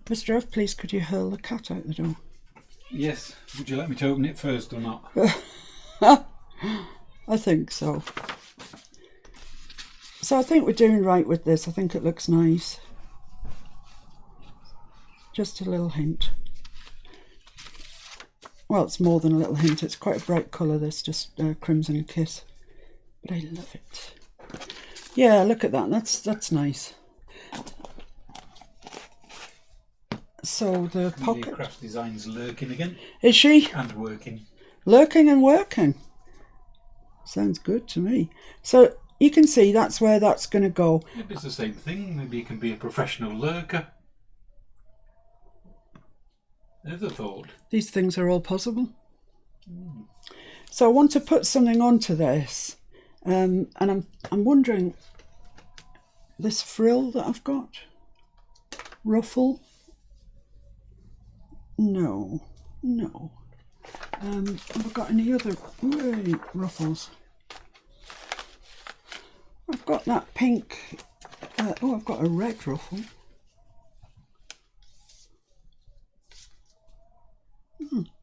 Mr. F, please could you hurl the cat out the door? Yes. Would you like me to open it first or not? I think so. So I think we're doing right with this. I think it looks nice. Just a little hint. Well, it's more than a little hint. It's quite a bright colour, this, just Crimson Kiss. But I love it. Yeah, look at that. That's nice. So the pocket... Craft Design's lurking again. Is she? And working. Lurking and working. Sounds good to me. So you can see that's where that's going to go. Maybe it's the same thing. Maybe you can be a professional lurker. Never thought. These things are all possible. So I want to put something onto this, and I'm wondering, this frill that I've got, ruffle. No. Have I got any other ruffles? I've got that pink. I've got a red ruffle.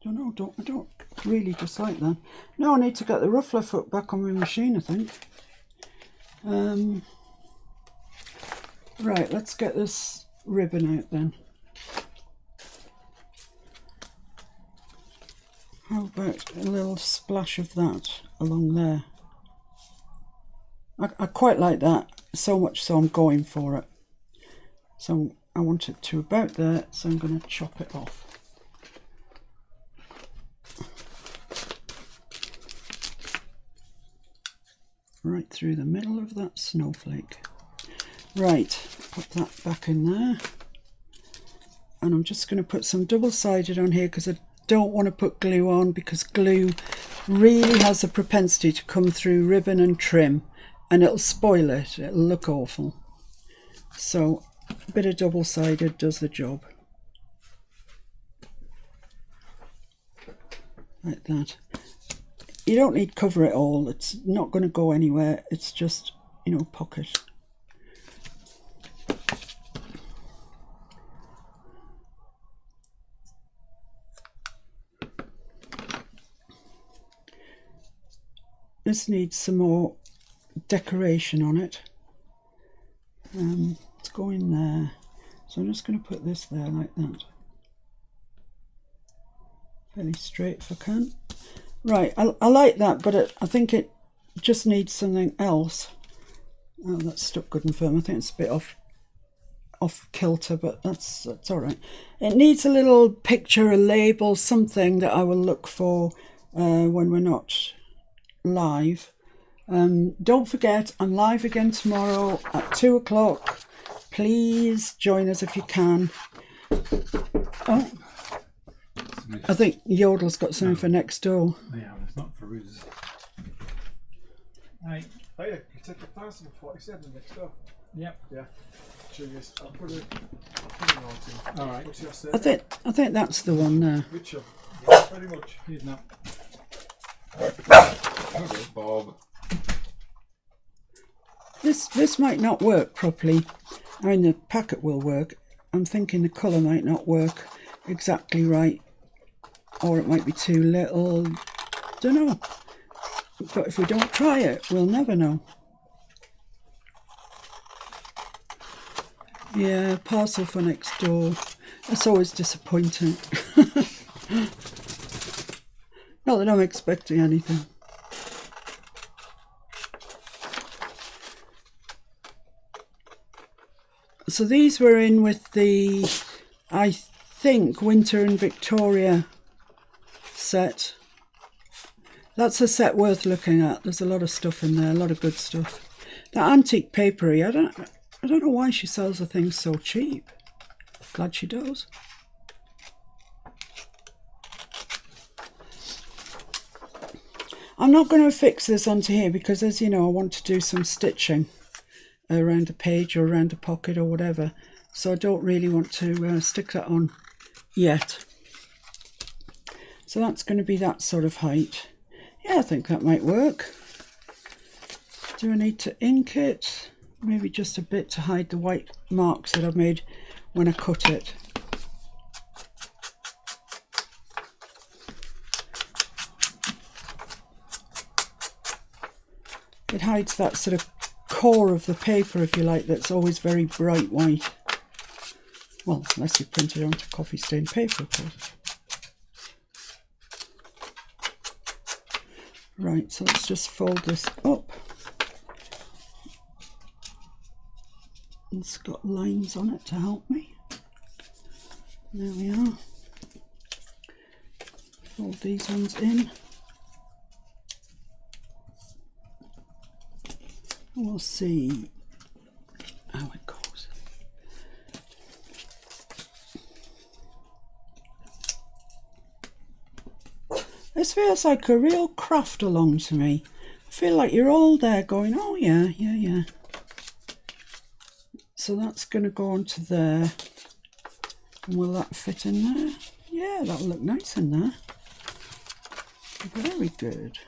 I don't really dislike that. Now I need to get the ruffler foot back on my machine, I think. Right, let's get this ribbon out then. How about a little splash of that along there? I quite like that, so much so I'm going for it. So I want it to about there, so I'm going to chop it off. Right through the middle of that snowflake. Right, put that back in there. And I'm just going to put some double-sided on here because I don't want to put glue on, because glue really has a propensity to come through ribbon and trim and it'll spoil it. It'll look awful. So a bit of double-sided does the job. Like that. You don't need to cover it all. It's not going to go anywhere. It's just, you know, pocket. This needs some more decoration on it. Let's go in there. So I'm just going to put this there like that. Fairly straight if I can. Right, I like that, but I think it just needs something else. Oh, that's stuck good and firm. I think it's a bit off kilter, but that's all right. It needs a little picture, a label, something that I will look for when we're not live. Don't forget, I'm live again tomorrow at 2 o'clock. Please join us if you can. Oh, I think Yodel's got something for next door. Yeah, it's not for us. Right. Oh yeah, you take the parcel for 47 next door. Yep. Yeah. Cheers. I'll put a note in. Alright. What's your say? I think that's the one there. Richard. Thanks very much. Here's now. Bob. This might not work properly. I mean, the packet will work. I'm thinking the colour might not work exactly right, or it might be too little. Don't know. But if we don't try it, we'll never know. Yeah, parcel for next door. That's always disappointing. Not that I'm expecting anything. So these were in with the, I think, Winter and Victoria set. That's a set worth looking at. There's a lot of stuff in there, a lot of good stuff. The antique papery, I don't know why she sells the things so cheap. Glad she does. I'm not going to fix this onto here because, as you know, I want to do some stitching around a page or around a pocket or whatever. So I don't really want to stick that on yet. So that's going to be that sort of height. Yeah, I think that might work. Do I need to ink it? Maybe just a bit to hide the white marks that I've made when I cut it. It hides that sort of core of the paper, if you like, that's always very bright white. Well, unless you print it onto coffee stained paper, of course. Right, so let's just fold this up. It's got lines on it to help me. There we are. Fold these ones in. We'll see how it goes. This feels like a real craft along to me. I feel like you're all there going, oh yeah, yeah, yeah. So that's going to go onto there. And will that fit in there? Yeah, that'll look nice in there. Very good.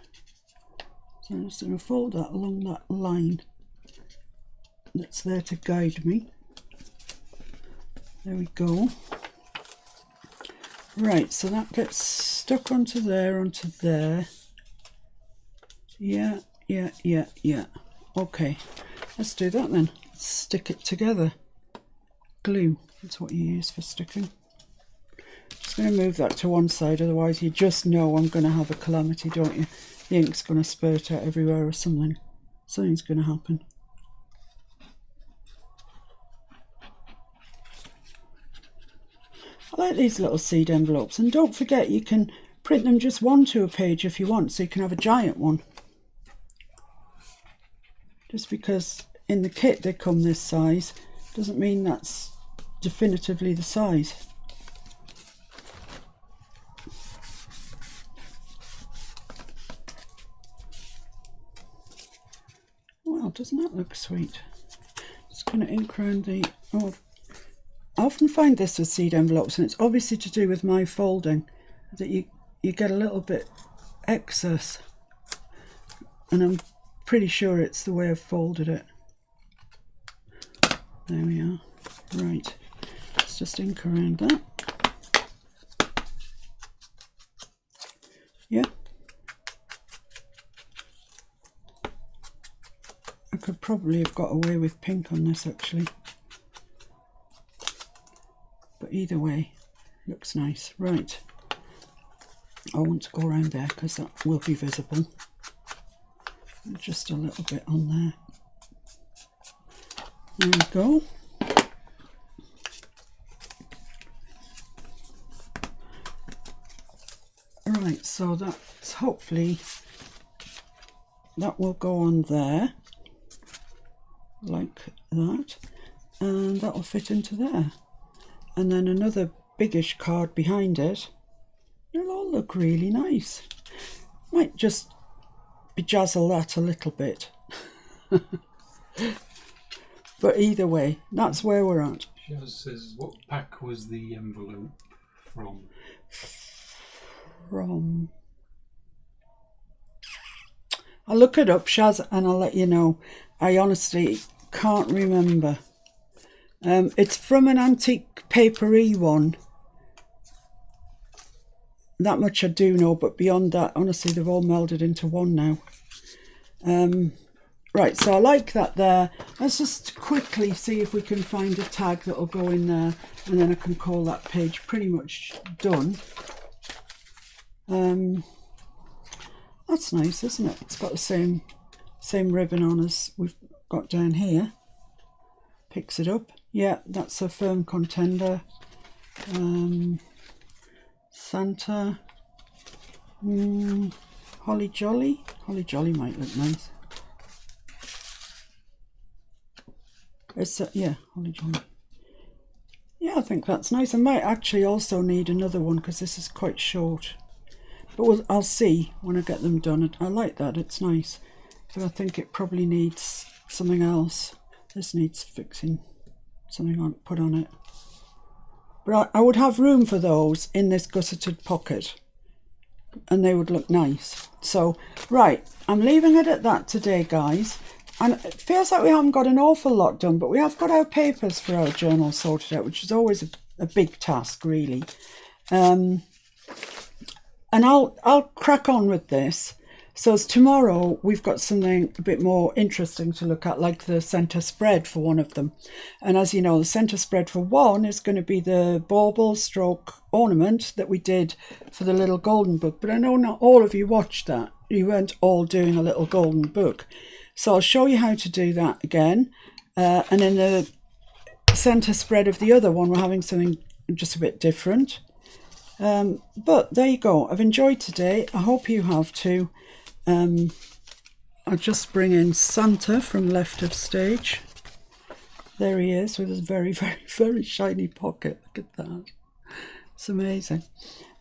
So I'm just going to fold that along that line that's there to guide me. There we go. Right, so that gets stuck onto there, Yeah, yeah, yeah, yeah. Okay, let's do that then. Stick it together. Glue, that's what you use for sticking. Just going to move that to one side, otherwise you just know I'm going to have a calamity, don't you? The ink's going to spurt out everywhere or something. Something's going to happen. I like these little seed envelopes, and don't forget you can print them just one to a page if you want, so you can have a giant one. Just because in the kit they come this size doesn't mean that's definitively the size. Well, doesn't that look sweet? Just going to ink around the... Oh, I often find this with seed envelopes, and it's obviously to do with my folding, that you get a little bit excess, and I'm pretty sure it's the way I've folded it. There we are. Right, let's just ink around that. Yeah. I could probably have got away with pink on this actually. But either way, looks nice. Right. I want to go around there because that will be visible. Just a little bit on there. There we go. Right, so that's hopefully that will go on there, like that, and that will fit into there. And then another biggish card behind it. It'll all look really nice. Might just bejazzle that a little bit. But either way, that's where we're at. Shaz says, what pack was the envelope from? I'll look it up, Shaz, and I'll let you know. I honestly can't remember. It's from an antique paperie one. That much I do know, but beyond that, honestly, they've all melded into one now. Right, so I like that there. Let's just quickly see if we can find a tag that will go in there, and then I can call that page pretty much done. That's nice, isn't it? It's got the same ribbon on as we've got down here. Picks it up. Yeah, that's a firm contender. Santa. Holly Jolly. Holly Jolly might look nice. Yeah, Holly Jolly. Yeah, I think that's nice. I might actually also need another one because this is quite short. But I'll see when I get them done. I like that, it's nice. But I think it probably needs something else. This needs fixing, something put on it. But I would have room for those in this gusseted pocket. And they would look nice. So, right, I'm leaving it at that today, guys. And it feels like we haven't got an awful lot done, but we have got our papers for our journal sorted out, which is always a big task, really. And I'll crack on with this. So as tomorrow, we've got something a bit more interesting to look at, like the centre spread for one of them. And as you know, the centre spread for one is going to be the bauble stroke ornament that we did for the little golden book. But I know not all of you watched that. You weren't all doing a little golden book. So I'll show you how to do that again. And in the centre spread of the other one, we're having something just a bit different. But there you go. I've enjoyed today. I hope you have too. I'll just bring in Santa from left of stage. There he is with his very, very, very shiny pocket. Look at that. It's amazing.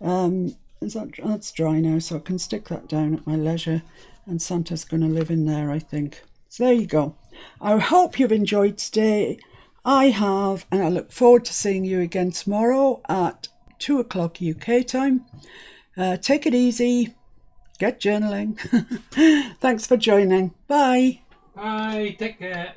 That's dry now, so I can stick that down at my leisure. And Santa's going to live in there, I think. So there you go. I hope you've enjoyed today. I have, and I look forward to seeing you again tomorrow at 2 o'clock UK time. Take it easy. Get journaling. Thanks for joining. Bye. Bye, take care.